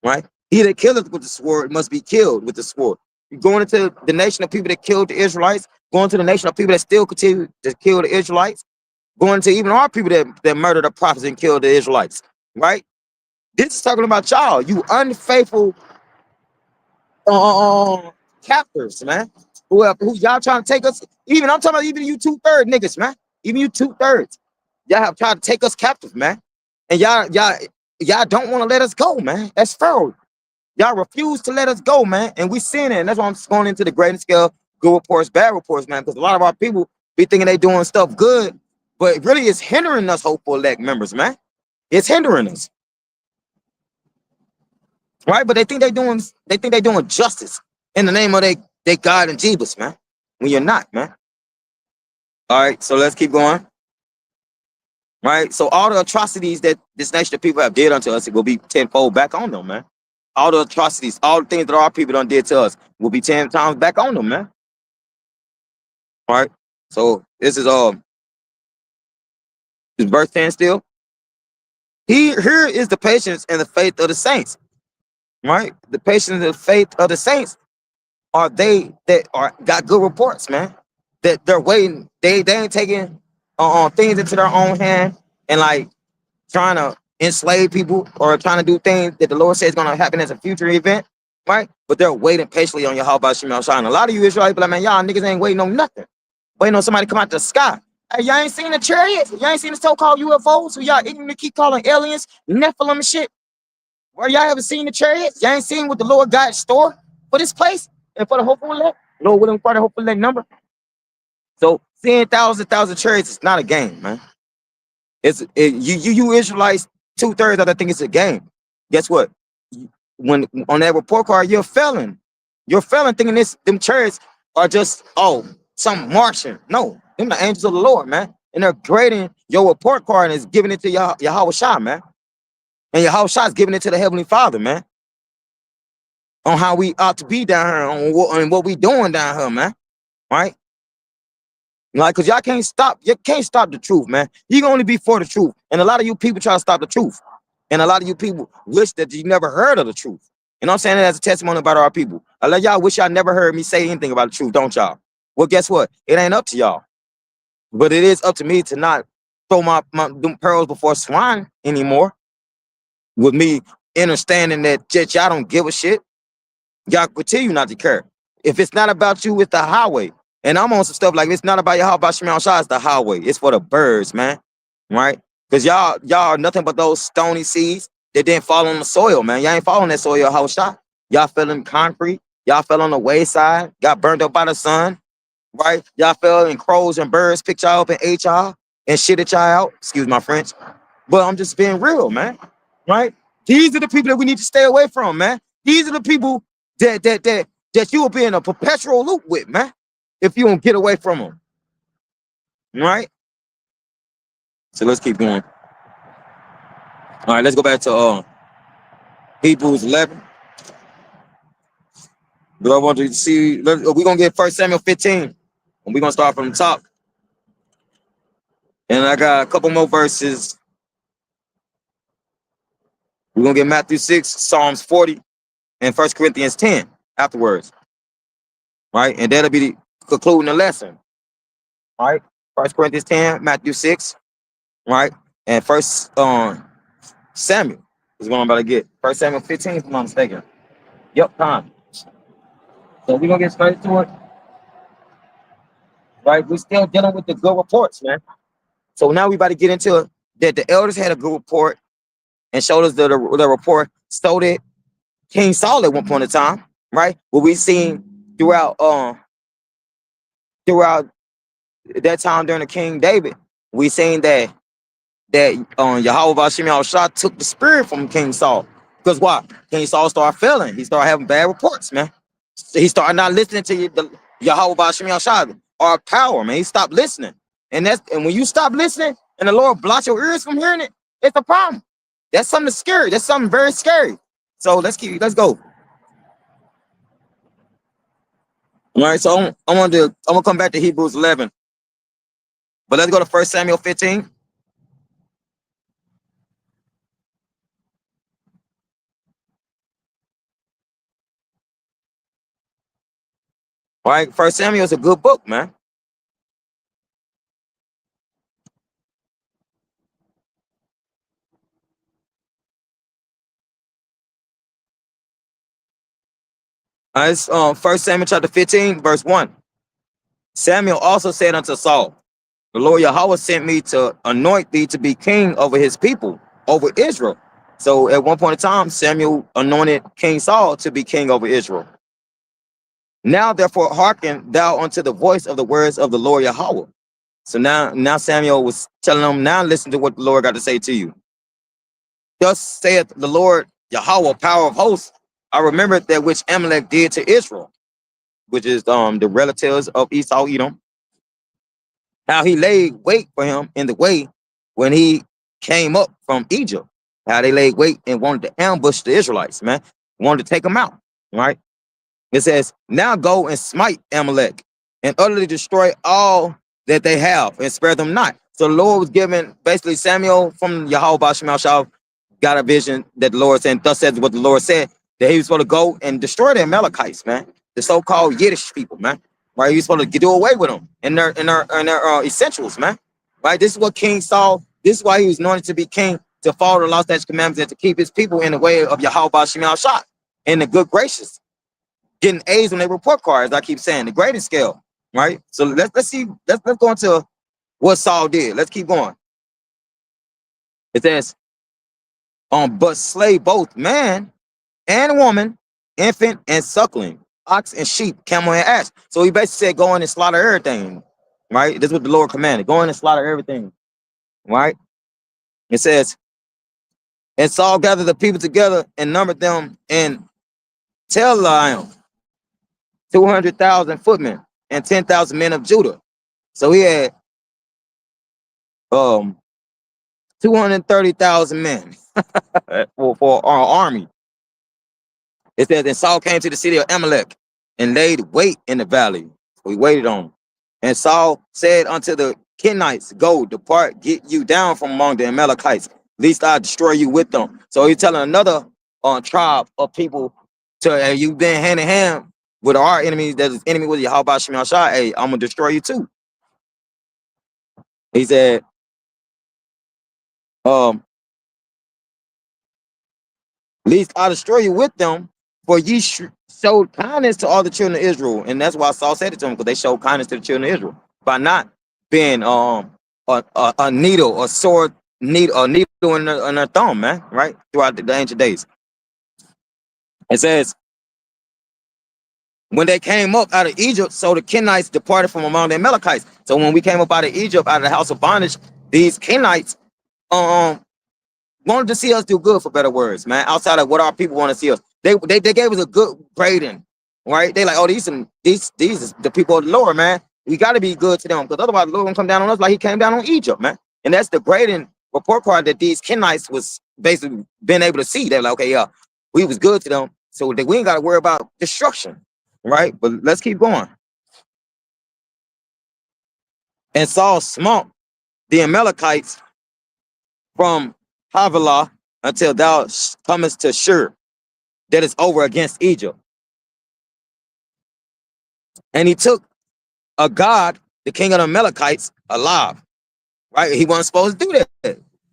Right? He that killeth with the sword must be killed with the sword. You're going into the nation of people that killed the Israelites, going to the nation of people that still continue to kill the Israelites, going to even our people that murdered the prophets and killed the Israelites. Right? This is talking about y'all, you unfaithful captors, man. Who y'all trying to take us? Even I'm talking about even you 2/3 niggas, man. Even you 2/3. Y'all have tried to take us captive, man. And y'all don't want to let us go, man. That's fair. Y'all refuse to let us go, man. And we seeing it. And that's why I'm just going into the grading scale, good reports, bad reports, man. Because a lot of our people be thinking they doing stuff good, but really it's hindering us hopeful elect members, man. It's hindering us. Right? But they think they doing justice in the name of they God and Jesus, man. When you're not, man. All right, so let's keep going. Right? So all the atrocities that this nation of people have did unto us, it will be tenfold back on them, man. All the atrocities, all the things that our people done did to us will be 10 times back on them, man. All right. So this is verse 10 still. Here is the patience and the faith of the saints. Right? The patience and the faith of the saints are they that are got good reports, man. That they're waiting, they ain't taking things into their own hand and like trying to enslave people or trying to do things that the Lord says is gonna happen as a future event, right? But they're waiting patiently on Yahweh Shemel Shah. A lot of you Israelites be like, man, y'all niggas ain't waiting on nothing. Waiting on somebody to come out the sky. Hey, y'all ain't seen the chariots? Y'all ain't seen the so-called UFOs who y'all ignorantly keep calling aliens, Nephilim and shit? Where y'all haven't seen the chariots? Y'all ain't seen what the Lord got in store for this place and for the hopeful elect? Lord willing, for the hopeful elect number. So seeing thousand chariots is not a game, man. You Israelites 2/3 of that think it's a game. Guess what? When on that report card, you're a felon. You're a felon thinking them chariots are just some Martian. No, them the angels of the Lord, man. And they're grading your report card and is giving it to Yahweh Shah, man. And Yahweh Shah is giving it to the Heavenly Father, man. On how we ought to be down here, on what we doing down here, man. Right? Like, cause you can't stop the truth, man. You can only be for the truth. And a lot of you people try to stop the truth. And a lot of you people wish that you never heard of the truth. And I'm saying that as a testimony about our people. A lot of y'all wish y'all never heard me say anything about the truth, don't y'all? Well, guess what? It ain't up to y'all. But it is up to me to not throw my them pearls before swine anymore. With me understanding that y'all don't give a shit. Y'all continue not to care. If it's not about you, it's the highway. And I'm on some stuff like it's not about Yahweh Shemel Shah, it's the highway. It's for the birds, man. Right? Because y'all are nothing but those stony seeds that didn't fall on the soil, man. Y'all ain't falling that soil, Yahweh Shah. Y'all fell in concrete. Y'all fell on the wayside, got burned up by the sun, right? Y'all fell in crows and birds, picked y'all up and ate y'all and shit at y'all out. Excuse my French. But I'm just being real, man. Right? These are the people that we need to stay away from, man. These are the people that you will be in a perpetual loop with, man, if you don't get away from them. Right? So let's keep going. All right, let's go back to Hebrews 11. Do I want to see? We're going to get 1 Samuel 15. And we're going to start from the top. And I got a couple more verses. We're going to get Matthew 6, Psalms 40, and 1 Corinthians 10 afterwards. Right? And that'll be concluding the lesson. Right? 1 Corinthians 10, Matthew 6. Right? And 1 Samuel is what I'm about to get. 1 Samuel 15, if I'm not mistaken. Yep, time. So we're going to get straight to it. Right? We're still dealing with the good reports, man. So now we about to get into it. That the elders had a good report and showed us the report. So did King Saul at one point in time, right? What we seen throughout that time during the King David, we seen that Yahweh Shemel Shah took the spirit from King Saul. Because why? King Saul started failing. He started having bad reports, man. He started not listening to the Yahweh Shemel Shah, our power, man. He stopped listening. And when you stop listening and the Lord blot your ears from hearing it, It's a problem. That's something scary. That's something very scary. So let's go. All right. So I'm gonna come back to Hebrews 11, but let's go to 1 Samuel 15. All right. 1 Samuel is a good book, man. It's 1 Samuel chapter 15, verse 1. Samuel also said unto Saul, the Lord Yahweh sent me to anoint thee to be king over his people, over Israel. So at one point in time, Samuel anointed King Saul to be king over Israel. Now therefore hearken thou unto the voice of the words of the Lord Yahweh. So now Samuel was telling them, now listen to what the Lord got to say to you. Thus saith the Lord Yahweh, power of hosts, I remember that which Amalek did to Israel, which is the relatives of Esau, Edom. How he laid wait for him in the way when he came up from Egypt. How they laid wait and wanted to ambush the Israelites, man. Wanted to take them out, right? It says, now go and smite Amalek and utterly destroy all that they have and spare them not. So the Lord was giving basically Samuel from Yahweh Bashim got a vision that the Lord said, thus says what the Lord said, that he was supposed to go and destroy the Amalekites, man. The so-called Yiddish people, man. Right? He was supposed to do away with them and their essentials, man. Right? This is what King Saul, this is why he was anointed to be king, to follow the law, statutes, commandments, and to keep his people in the way of Yahweh Bashim in the good gracious. Getting A's on their report cards, I keep saying, the grading scale, right? So let's see, let's go into what Saul did. Let's keep going. It says, but slay both man and woman, infant and suckling, ox and sheep, camel and ass. So he basically said, go in and slaughter everything, right? This is what the Lord commanded. Go in and slaughter everything, right? It says, and Saul gathered the people together and numbered them in Telaim, 200,000 footmen and 10,000 men of Judah. So he had 230,000 men for our army. It says, and Saul came to the city of Amalek and laid wait in the valley. We waited on him. And Saul said unto the Kenites, go, depart, get you down from among the Amalekites, lest I destroy you with them. So he's telling another tribe of people to, you've been hand in hand with our enemies, that is enemy with you. How about Shemel Shah? Hey, I'm going to destroy you too. He said, lest I destroy you with them, for ye showed kindness to all the children of Israel. And that's why Saul said it to them, because they showed kindness to the children of Israel by not being a needle, a sword, a needle in their thumb, man, right? Throughout the ancient days. It says, when they came up out of Egypt, so the Kenites departed from among the Amalekites. So when we came up out of Egypt, out of the house of bondage, these Kenites wanted to see us do good, for better words, man. Outside of what our people want to see us, they gave us a good grading, right? They like, oh, these is the people of the Lord, man. We got to be good to them, because otherwise the Lord gonna come down on us like he came down on Egypt, man. And that's the grading report card that these Kenites was basically been able to see. They're like, okay, yeah, we was good to them, so that we ain't got to worry about destruction, right? But let's keep going. And Saul smote the Amalekites from Havilah until thou comest to Shur, that is over against Egypt. And he took Agag, the king of the Amalekites, alive. Right? He wasn't supposed to do that.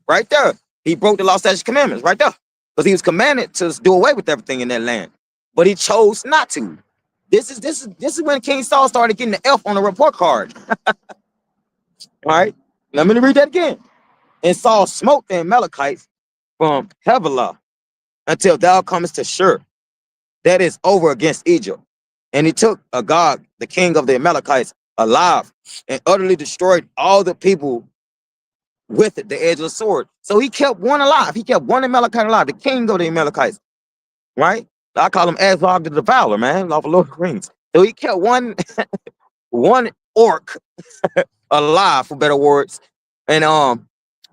Right there. He broke the law, statutes, commandments right there. Because he was commanded to do away with everything in that land. But he chose not to. This is when King Saul started getting the F on the report card. All right. Let me read that again. And Saul smote the Amalekites from Havilah until thou comest to Shur, that is over against Egypt. And he took Agag, the king of the Amalekites, alive, and utterly destroyed all the people with it, the edge of the sword. So he kept one alive. He kept one Amalekite alive, the king of the Amalekites, right? I call him Azog the Devourer, man, off of Lord of the Rings. So he kept one one orc alive, for better words. And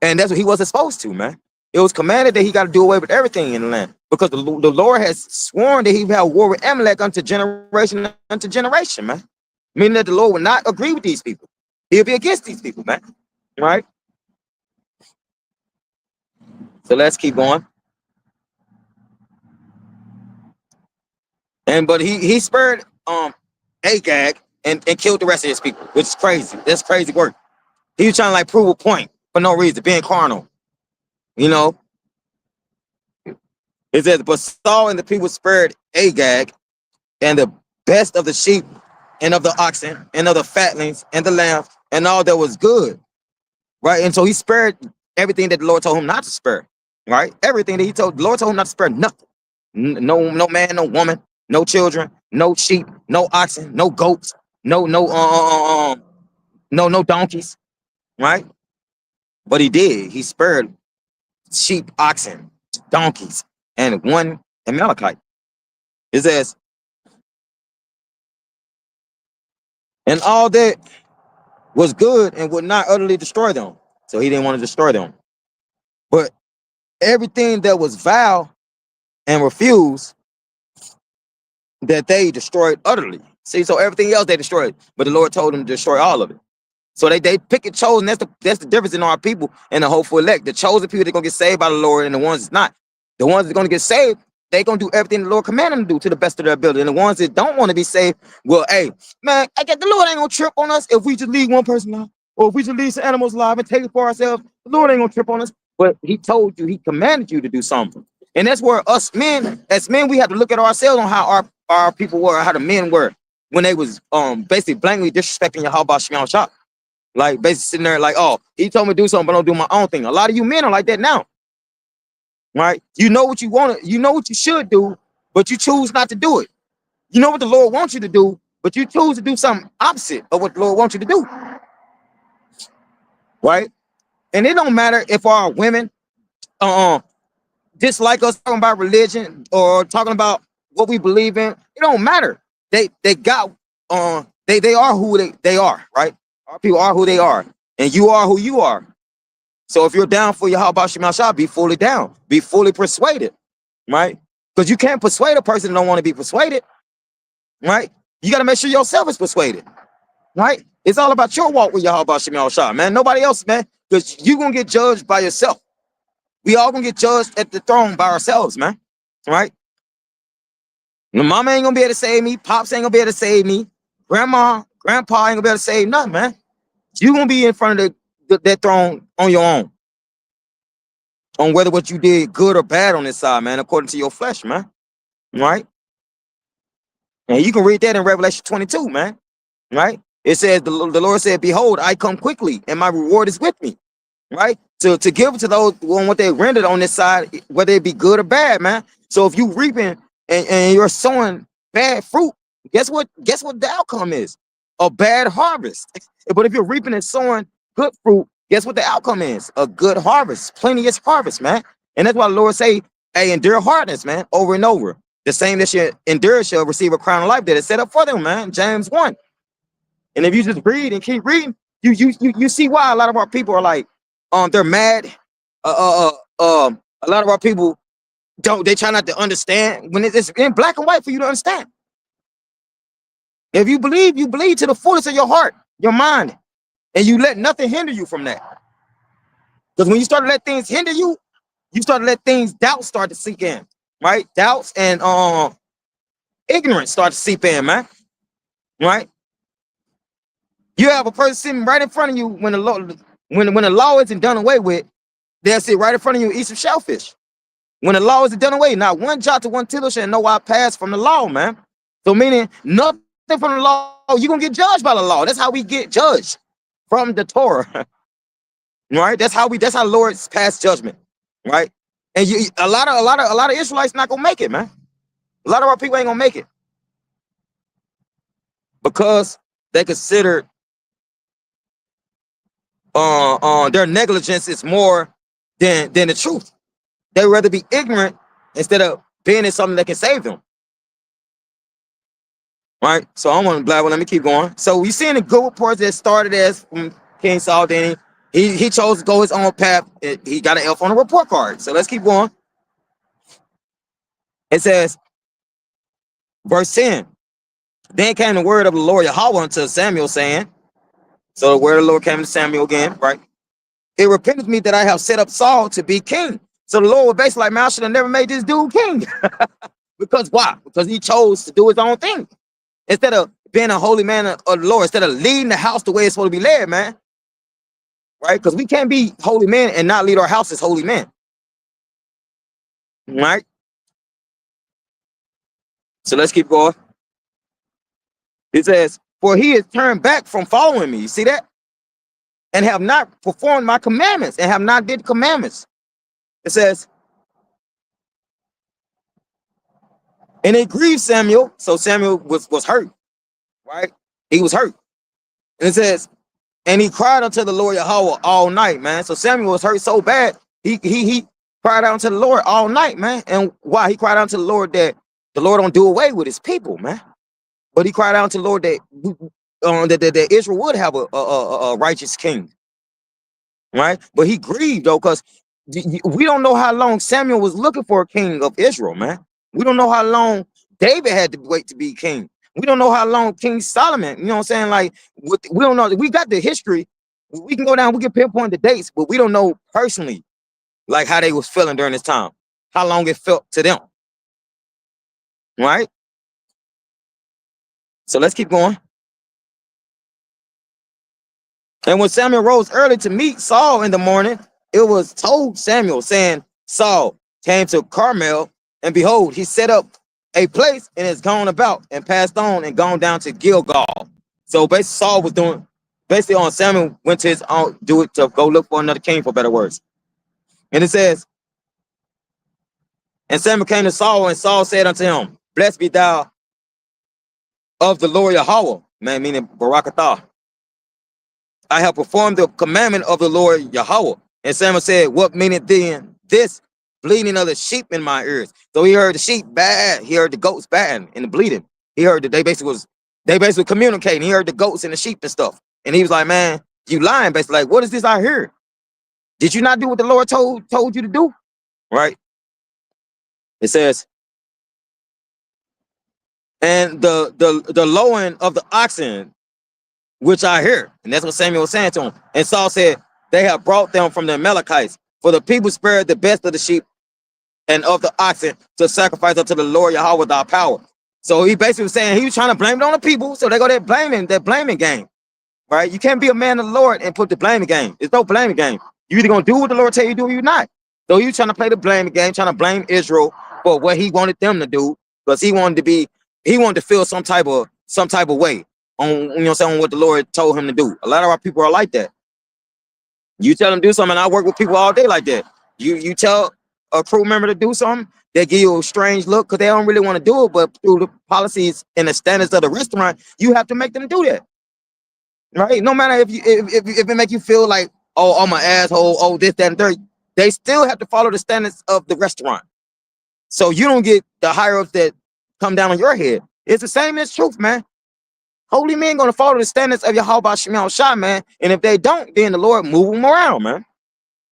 And that's what he wasn't supposed to, man. It was commanded that he got to do away with everything in the land because the Lord has sworn that he would have war with Amalek unto generation, man. Meaning that the Lord would not agree with these people. He'll be against these people, man. Right? So let's keep going. But he spared Agag and killed the rest of his people, which is crazy. That's crazy work. He was trying to like prove a point for no reason, being carnal. You know, it says, but Saul and the people spared Agag and the best of the sheep and of the oxen and of the fatlings and the lambs and all that was good. Right. And so he spared everything that the Lord told him not to spare. Right. Everything that the Lord told him not to spare nothing. No man, no woman, no children, no sheep, no oxen, no goats, no donkeys. Right. But he did. He spared sheep, oxen, donkeys, and one Amalekite. It says, and all that was good and would not utterly destroy them. So he didn't want to destroy them. But everything that was vile and refused, that they destroyed utterly. See, so everything else they destroyed, but the Lord told them to destroy all of it. So they pick and chose, and that's the difference in our people and the hopeful elect. The chosen people, they're gonna get saved by the Lord, and the ones that's not. The ones that are gonna get saved, they're gonna do everything the Lord commanded them to do to the best of their ability. And the ones that don't want to be saved, well, hey, man, I get the Lord ain't gonna trip on us if we just leave one person alive, or if we just leave some animals alive and take it for ourselves. The Lord ain't gonna trip on us. But he told you, he commanded you to do something. And that's where us men, as men, we have to look at ourselves on how our people were, how the men were when they was basically blankly disrespecting Yahweh Shema Shah. Like basically sitting there like, oh, he told me to do something, but I don't do my own thing. A lot of you men are like that now. Right? You know what you want to, you know what you should do, but you choose not to do it. You know what the Lord wants you to do, but you choose to do something opposite of what the Lord wants you to do. Right? And it don't matter if our women dislike us talking about religion or talking about what we believe in. It don't matter. They got they are who they are, right? Our people are who they are, and you are who you are. So if you're down for Yahweh Shema Shah, be fully down, be fully persuaded, right? Because you can't persuade a person that don't want to be persuaded, right? You got to make sure yourself is persuaded, right? It's all about your walk with Yahweh Shema Shah, man. Nobody else, man, because you're gonna get judged by yourself. We all gonna get judged at the throne by ourselves, man, right? My mama ain't gonna be able to save me. Pops ain't gonna be able to save me. Grandma, grandpa ain't gonna be able to save nothing, man. You're gonna be in front of that throne on your own, on whether what you did good or bad on this side, man, according to your flesh, man. Right? And you can read that in Revelation 22, man. Right? It says the Lord said, behold, I come quickly, and my reward is with me. Right? To give to those on what they rendered on this side, whether it be good or bad, man. So if you reaping and you're sowing bad fruit, guess what the outcome is? A bad harvest. But if you're reaping and sowing good fruit, guess what the outcome is? A good harvest, plenteous harvest, man. And that's why the Lord say, hey, endure hardness, man, over and over. The same that you endure shall receive a crown of life that is set up for them, man. James 1. And if you just read and keep reading, you see why a lot of our people are like, they're mad. A lot of our people they try not to understand when it's in black and white for you to understand. If you believe to the fullest of your heart, your mind, and you let nothing hinder you from that. Because when you start to let things hinder you, you start to let doubts start to seep in, right? Doubts and ignorance start to seep in, man. Right? You have a person sitting right in front of you when the law isn't done away with, they'll sit right in front of you and eat some shellfish. When the law isn't done away, not one jot to one tittle shall no I pass from the law, man. So meaning nothing from the law, you're gonna get judged by the law. That's how we get judged, from the Torah. Right? That's how the Lord's pass judgment, right? And a lot of Israelites not gonna make it, man. A lot of our people ain't gonna make it because they consider their negligence is more than the truth. They'd rather be ignorant instead of being in something that can save them. Right? So I want to let me keep going. So we seeing the good reports that started as from King Saul, then He chose to go his own path. He got an F on the report card. So let's keep going. It says, verse 10. Then came the word of the Lord Yahweh unto Samuel, saying, so the word of the Lord came to Samuel again, right? It repenteth me that I have set up Saul to be king. So the Lord was basically like, man, I should have never made this dude king. Because why? Because he chose to do his own thing. Instead of being a holy man of the Lord, instead of leading the house the way it's supposed to be led, man. Right? Because we can't be holy men and not lead our house as holy men. Right? So let's keep going. It says, for he is turned back from following me. You see that? And have not performed my commandments and have not did commandments. It says, and it grieved Samuel. So Samuel was hurt, right? He was hurt. And it says, and he cried unto the Lord Yahweh all night, man. So Samuel was hurt so bad, he cried out unto the Lord all night, man. And why? He cried out to the Lord that the Lord don't do away with his people, man. But he cried out to the Lord that that Israel would have a righteous king, right? But he grieved though, because we don't know how long Samuel was looking for a king of Israel, man. We don't know how long David had to wait to be king. We don't know how long King Solomon, you know what I'm saying? Like, we don't know. We got the history. We can go down, we can pinpoint the dates, but we don't know personally, like, how they was feeling during this time, how long it felt to them, right? So let's keep going. And when Samuel rose early to meet Saul in the morning, it was told Samuel, saying, Saul came to Carmel, and behold, he set up a place and is gone about and passed on and gone down to Gilgal. So basically, Saul was doing, basically on Samuel went to his own, do it to go look for another king, for better words. And it says, and Samuel came to Saul, and Saul said unto him, blessed be thou of the Lord Yahweh, man, meaning Barakatah. I have performed the commandment of the Lord Yahweh. And Samuel said, what meaneth then this bleating of the sheep in my ears? So he heard the sheep bad, he heard the goats bad and the bleating. He heard that they basically communicating. He heard the goats and the sheep and stuff. And he was like, man, you lying, basically, like, what is this I hear? Did you not do what the Lord told you to do? Right? It says, and the lowing of the oxen, which I hear. And that's what Samuel was saying to him. And Saul said, they have brought them from the Amalekites, for the people spared the best of the sheep and of the oxen to sacrifice unto the Lord Yahweh with our power. So he basically was saying, he was trying to blame it on the people. So they go that blaming game, right? You can't be a man of the Lord and put the blaming game. There's no blaming game. You either gonna do what the Lord tell you to do or you're not. So he was trying to play the blaming game, trying to blame Israel for what he wanted them to do, because he wanted to feel some type of way on, you know what I'm saying, on what the Lord told him to do. A lot of our people are like that. You tell them to do something, and I work with people all day like that. You tell a crew member to do something, they give you a strange look because they don't really want to do it, but through the policies and the standards of the restaurant, you have to make them do that. Right? No matter if it make you feel like, oh, I'm an asshole, oh, this, that, and third, they still have to follow the standards of the restaurant. So you don't get the higher ups that come down on your head. It's the same as truth, man. Holy men gonna follow the standards of Yahweh Shemel Shah, man. And if they don't, then the Lord move them around, man.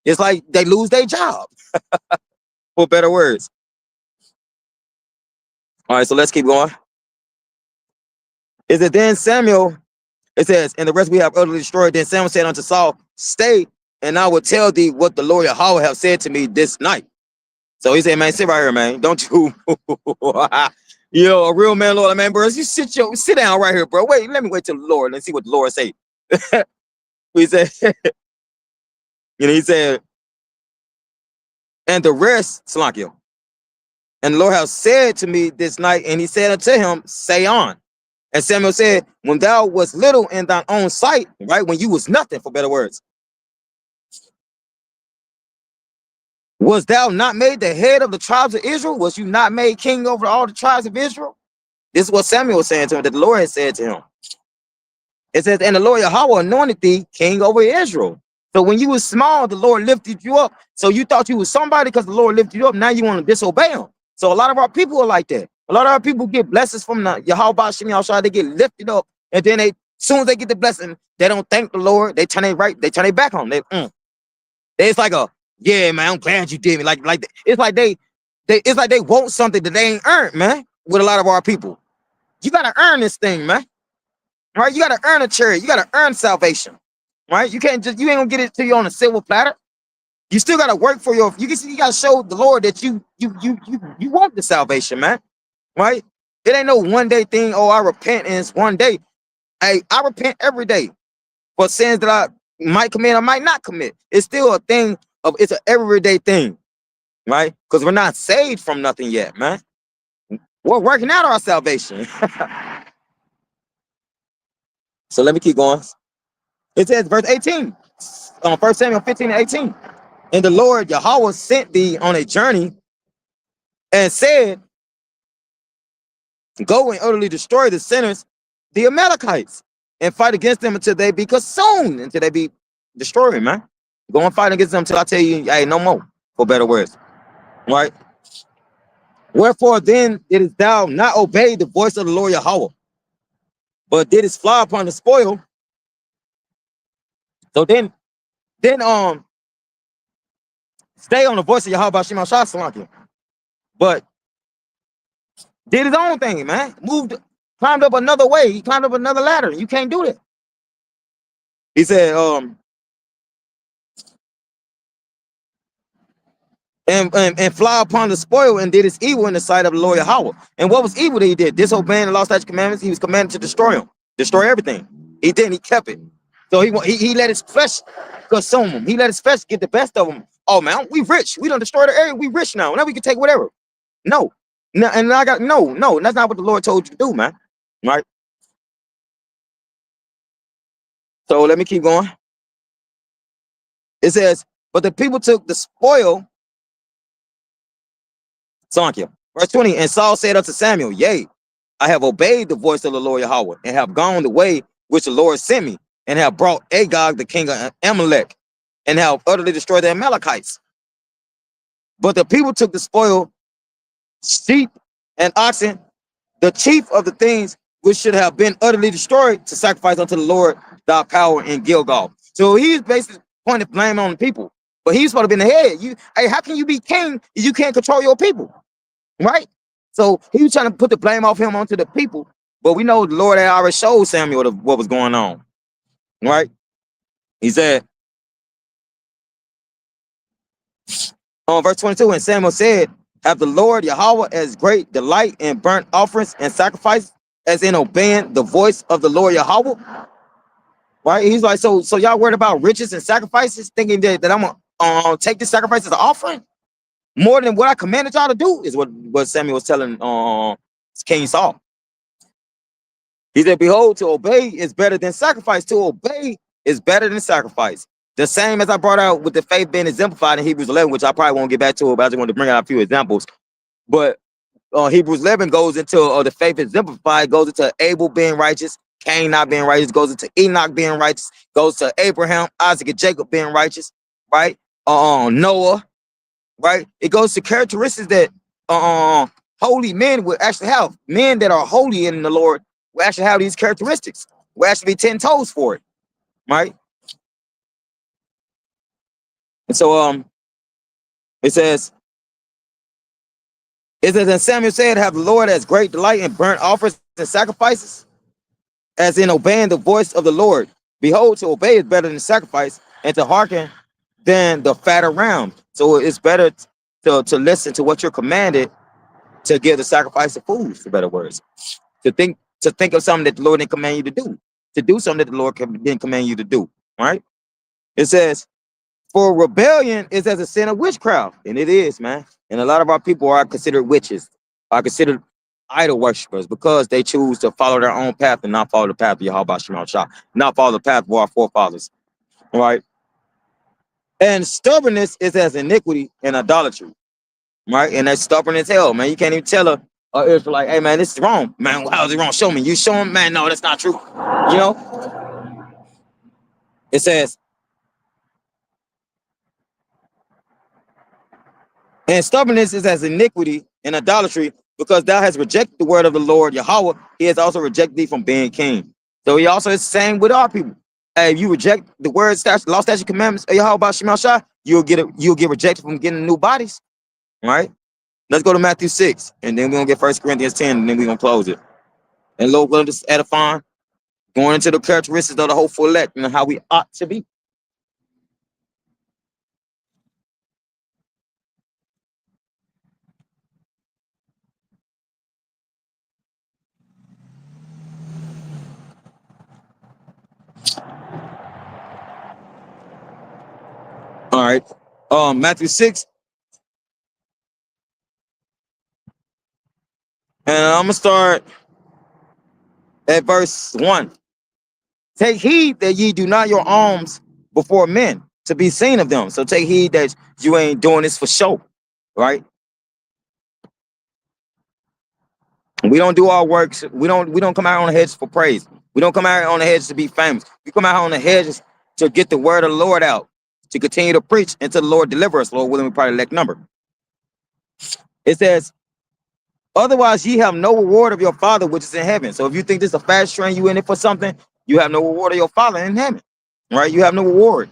It's like they lose their job, for better words. All right, so let's keep going. Is it then Samuel? It says, and the rest we have utterly destroyed. Then Samuel said unto Saul, stay, and I will tell thee what the Lord Yahweh have said to me this night. So he said, man, sit right here, man. Don't you, yo, a real man, Lord, man, bro. You sit down right here, bro. Wait, let me wait till the Lord and see what the Lord say. He said, he said, and the rest, Slakia, and the Lord has said to me this night, and he said unto him, say on. And Samuel said, when thou was little in thine own sight, right, when you was nothing, for better words, was thou not made the head of the tribes of Israel? Was you not made king over all the tribes of Israel? This is what Samuel was saying to him, that the Lord had said to him. It says, and the Lord Yahweh anointed thee king over Israel. So when you was small, the Lord lifted you up. So you thought you was somebody because the Lord lifted you up. Now you want to disobey him. So a lot of our people are like that. A lot of our people get blessings from the Yahweh Shem Yahshua. They get lifted up, and then they Soon as they get the blessing, they don't thank the Lord. They turn their back on them. It's like yeah, man, I'm glad you did me. It's like it's like they want something that they ain't earned, man. With a lot of our people, you gotta earn this thing, man. Right? You gotta earn a charity. You gotta earn salvation. Right? You ain't gonna get it to you on a silver platter. You still gotta work for you gotta show the Lord that you want the salvation, man. Right? It ain't no one day thing. Oh, I repent and it's one day. Hey, I repent every day for sins that I might commit or might not commit. It's still a thing it's an everyday thing, right? Because we're not saved from nothing yet, man. We're working out our salvation. So let me keep going. It says, verse 18, on 1 Samuel 15 and 18. And the Lord Yahweh sent thee on a journey and said, go and utterly destroy the sinners, the Amalekites, and fight against them until they be consumed, until they be destroyed, man. Go and fight against them until I tell you, hey, no more, for better words. Right? Wherefore then didst thou not obey the voice of the Lord Yahweh, but didst fly upon the spoil. So then stay on the voice of Yahweh Shema Shah, but did his own thing, man. Climbed up another way. He climbed up another ladder. You can't do that. He said, and fly upon the spoil and did his evil in the sight of the Lord Yahweh. And what was evil that he did? Disobeying the law, statutes, commandments. He was commanded to destroy him, destroy everything. He didn't. He kept it. So he let his flesh consume him. He let his flesh get the best of him. Oh man, we rich. We don't destroy the area. We rich now. Now we can take whatever. No, and I got no. That's not what the Lord told you to do, man. Right. So let me keep going. It says, but the people took the spoil. Verse 20, and Saul said unto Samuel, yea, I have obeyed the voice of the Lord Yahweh, and have gone the way which the Lord sent me, and have brought Agag, the king of Amalek, and have utterly destroyed the Amalekites. But the people took the spoil, sheep and oxen, the chief of the things which should have been utterly destroyed, to sacrifice unto the Lord thy power in Gilgal. So he's basically pointing blame on the people. But he's supposed to be in the head. Hey, how can you be king if you can't control your people? Right? So he was trying to put the blame off him onto the people. But we know the Lord had already showed Samuel what was going on. Right? He said, on verse 22, and Samuel said, have the Lord Yahweh as great delight in burnt offerings and sacrifice as in obeying the voice of the Lord Yahweh? Right? He's like, so y'all worried about riches and sacrifices, thinking that I'm gonna take this sacrifice as an offering more than what I commanded y'all to do, is what Samuel was telling King Saul. He said, behold, to obey is better than sacrifice. To obey is better than sacrifice. The same as I brought out with the faith being exemplified in Hebrews 11, which I probably won't get back to, but I just want to bring out a few examples. But Hebrews 11 goes into the faith exemplified, goes into Abel being righteous, Cain not being righteous, goes into Enoch being righteous, goes to Abraham, Isaac, and Jacob being righteous, right? Noah, right? It goes to characteristics that holy men will actually have. Men that are holy in the Lord will actually have these characteristics. Will actually be 10 toes for it, right? And so it says, and Samuel said, have the Lord as great delight in burnt offerings and sacrifices, as in obeying the voice of the Lord. Behold, to obey is better than sacrifice, and to hearken than the fatter ram. So it's better to listen to what you're commanded, to give the sacrifice of fools, for better words. To think of something that the Lord didn't command you to do something that the Lord didn't command you to do. Right? It says, for rebellion is as a sin of witchcraft. And it is, man. And a lot of our people are considered witches, are considered idol worshippers, because they choose to follow their own path and not follow the path of Yahweh Shema Shah, not follow the path of our forefathers. Right? And stubbornness is as iniquity and idolatry. Right? And that's stubborn as hell, man. You can't even tell a Israelite, hey, man, this is wrong. Man, how is it wrong? Show me. You show him, man, no, that's not true. You know? It says, and stubbornness is as iniquity and idolatry, because thou hast rejected the word of the Lord Yahweh. He has also rejected thee from being king. So he also is the same with our people. Hey, if you reject the word, law, statute, commandments of Yahweh Shema Shai, you'll get rejected from getting new bodies. Right? Let's go to Matthew 6, and then we're gonna get 1 Corinthians 10, and then we're gonna close it. And Lord willing, this edifying, going into the characteristics of the hopeful elect and how we ought to be. All right. Matthew 6, and I'm gonna start at verse 1. Take heed that ye do not your alms before men to be seen of them. So take heed that you ain't doing this for show, right? We don't do our works. We don't come out on the hedges for praise. We don't come out on the hedges to be famous. We come out on the hedges to get the word of the Lord out, to continue to preach until the Lord deliver us, Lord willing, we probably elect number. It says, otherwise ye have no reward of your Father which is in heaven. So if you think this is a fast train, you in it for something, you have no reward of your Father in heaven, right? You have no reward.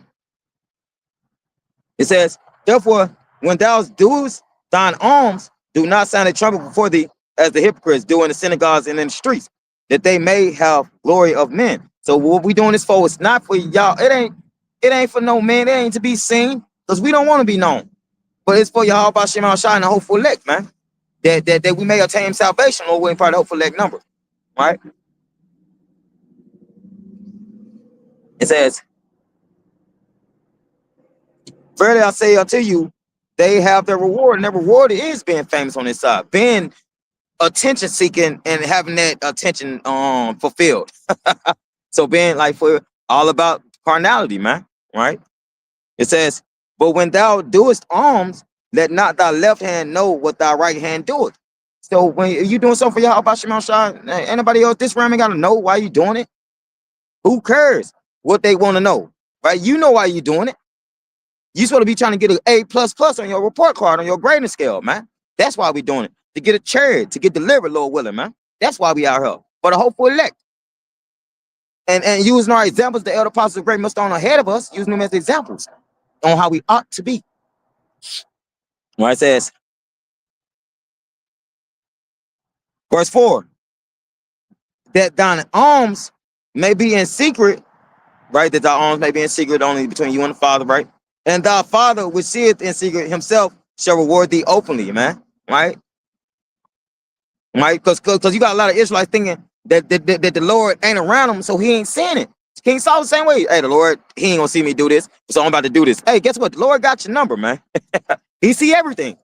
It says, therefore, when thou doest thine alms, do not sound a trumpet before thee, as the hypocrites do in the synagogues and in the streets, that they may have glory of men. So what we doing this for? It's not for y'all. It ain't for no man. It ain't to be seen, because we don't want to be known. But it's for y'all by Shema Shai and the hopeful elect, man. That we may attain salvation, or we're part of the hopeful elect number, right? It says, verily I say unto you, they have their reward, and their reward is being famous on this side, being attention seeking and having that attention fulfilled. So being like for all about carnality, man, right? It says, but when thou doest alms, let not thy left hand know what thy right hand doeth. So when you doing something for y'all about Shema Shai, anybody else this round ain't gotta know why you doing it. Who cares what they want to know, right? You know why you doing it. You supposed to be trying to get an A++ on your report card on your grading scale, man. That's why we doing it. To get a chariot, to get delivered, Lord willing, man. That's why we out here. For the hopeful elect. And using our examples, the elder apostles of great millstone ahead of us, using them as examples on how we ought to be. Well, it says, verse 4, that thine alms may be in secret, right? That thy alms may be in secret only between you and the Father, right? And thy Father which seeth in secret himself shall reward thee openly, man, right? Right? Because you got a lot of Israelites thinking that the Lord ain't around them, so he ain't seeing it. King Saul the same way. Hey, the Lord, he ain't gonna see me do this, so I'm about to do this. Hey, guess what? The Lord got your number, man. He see everything.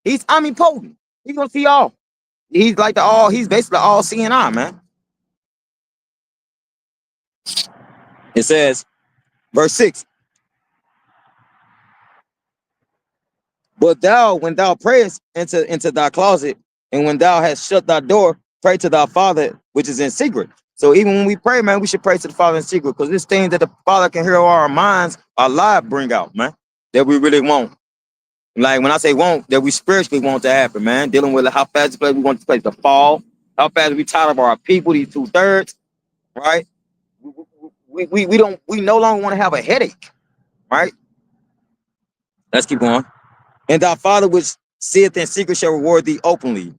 He's omnipotent. He's gonna see all. He's like he's basically all seeing eye, man. It says, verse 6. But thou, when thou prayest, into thy closet, and when thou hast shut thy door, pray to thy Father which is in secret. So even when we pray, man, we should pray to the Father in secret, because this thing that the Father can hear our minds, our lives bring out, man, that we really want. Like when I say want, that we spiritually want to happen, man. Dealing with how fast we want this place to fall, how fast we tired of our people, these 2/3, right? We no longer want to have a headache, right? Let's keep going. And thy Father which seeth in secret shall reward thee openly,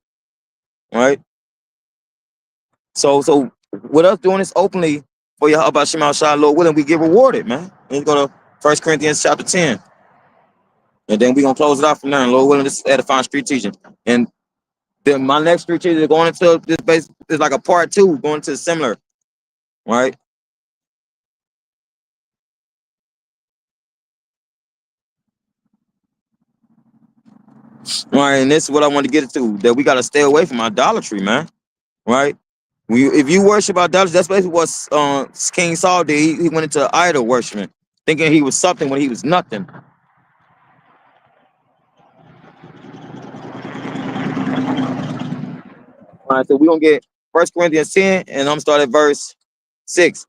right? So with us doing this openly for Yahweh Shema Shai, Lord willing, we get rewarded, man. Let's go to 1 Corinthians chapter 10. And then we're going to close it out from there. And Lord willing, this is edifying street teaching. And then my next street teaching is going into this base is like a part 2, going to similar, right? All right, and this is what I want to get into, that we got to stay away from idolatry, man, right? If you worship idolatry, that's basically what King Saul did. He went into idol worshiping, thinking he was something when he was nothing. All right, so we're going to get 1 Corinthians 10, and I'm going to start at verse 6.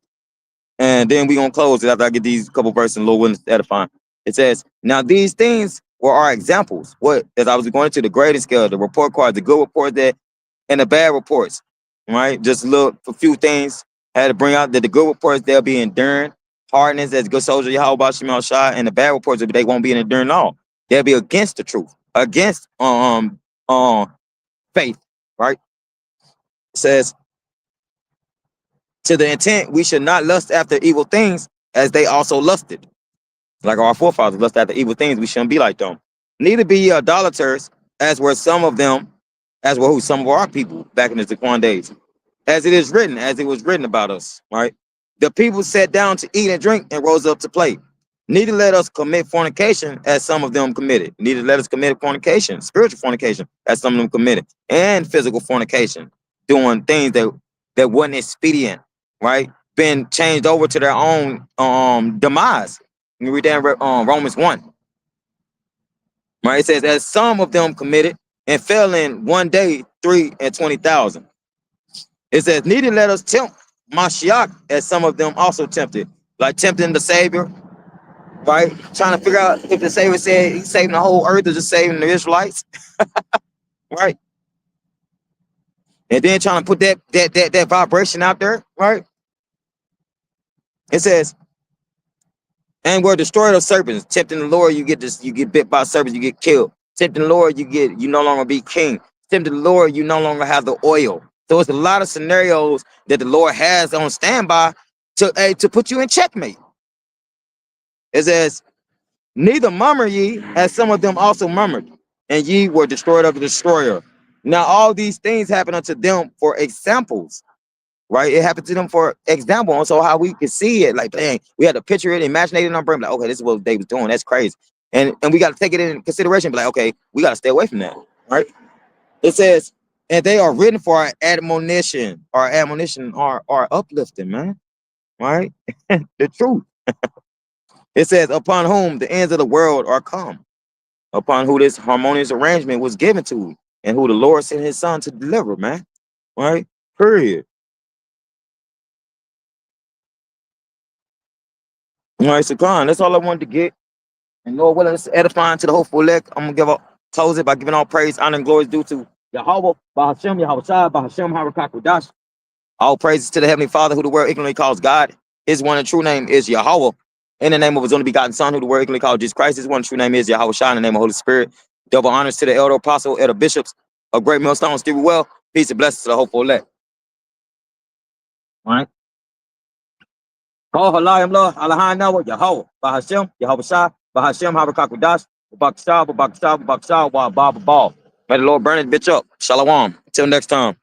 And then we're going to close it after I get these couple verses and Lord willing edifying. It says, now these things were our examples. What? As I was going into the grading scale, the report card, the good report and the bad reports, right? Just a few things had to bring out that the good reports they'll be enduring hardness as good soldier Yahweh Shemel Shai, and the bad reports they won't be enduring all. They'll be against the truth, against faith, right? It says, to the intent we should not lust after evil things as they also lusted. Like our forefathers lust after evil things, we shouldn't be like them. Neither be ye idolaters, as were some of them, as were who some of our people back in the Zaquan days. As it is written, as it was written about us, right? The people sat down to eat and drink and rose up to play. Neither let us commit fornication as some of them committed. Neither let us commit fornication, spiritual fornication, as some of them committed, and physical fornication, doing things that wasn't expedient, right? Been changed over to their own demise. You read that in Romans 1. Right? It says, as some of them committed and fell in one day 320,000. It says, neither let us tempt Mashiach as some of them also tempted, like tempting the Savior, right? Trying to figure out if the Savior said he's saving the whole earth or just saving the Israelites, right? And then trying to put that vibration out there, right? It says, and we're destroyed of serpents. Tempting the Lord, you get bit by serpents, you get killed. Tempting the Lord, you no longer be king. Tempting the Lord, you no longer have the oil. So it's a lot of scenarios that the Lord has on standby to put you in checkmate. It says, neither murmur ye, as some of them also murmured, and ye were destroyed of the destroyer. Now all these things happen unto them for examples, right? It happened to them for example. And so how we can see it, like, dang, we had to picture it, imagine it in our brain, like, okay, this is what they was doing. That's crazy. And we got to take it in consideration, be like, okay, we got to stay away from that, right? It says, and they are written for our admonition, our uplifting, man, right? The truth. It says, upon whom the ends of the world are come, upon who this harmonious arrangement was given to, and who the Lord sent his son to deliver, man, right? Period. All right, so Khan, that's all I wanted to get. And Lord willing, it's edifying to the hopeful elect. I'm gonna close it by giving all praise, honor, and glory due to Yahweh, Bahashem, Yahweh Shai, Bahashem, Harakak. All praises to the Heavenly Father, who the world ignorantly calls God. His one and true name is Yahweh. In the name of his only begotten Son, who the world ignorantly calls Jesus Christ. His one and true name is Yahweh Shai. In the name of the Holy Spirit. Double honors to the elder apostle, elder bishops, of great millstones, still well. Peace and blessings to the hopeful elect. All right. Call Halayim Llah, Alahan Nawa, Yahweh, Bahashem, Yahweh Shai, Bahashem, Harakak. Babak Shah, Babak Shah, Babak Shah, Wa Baba Ball. May the Lord burn it bitch up. Shalom. Until next time.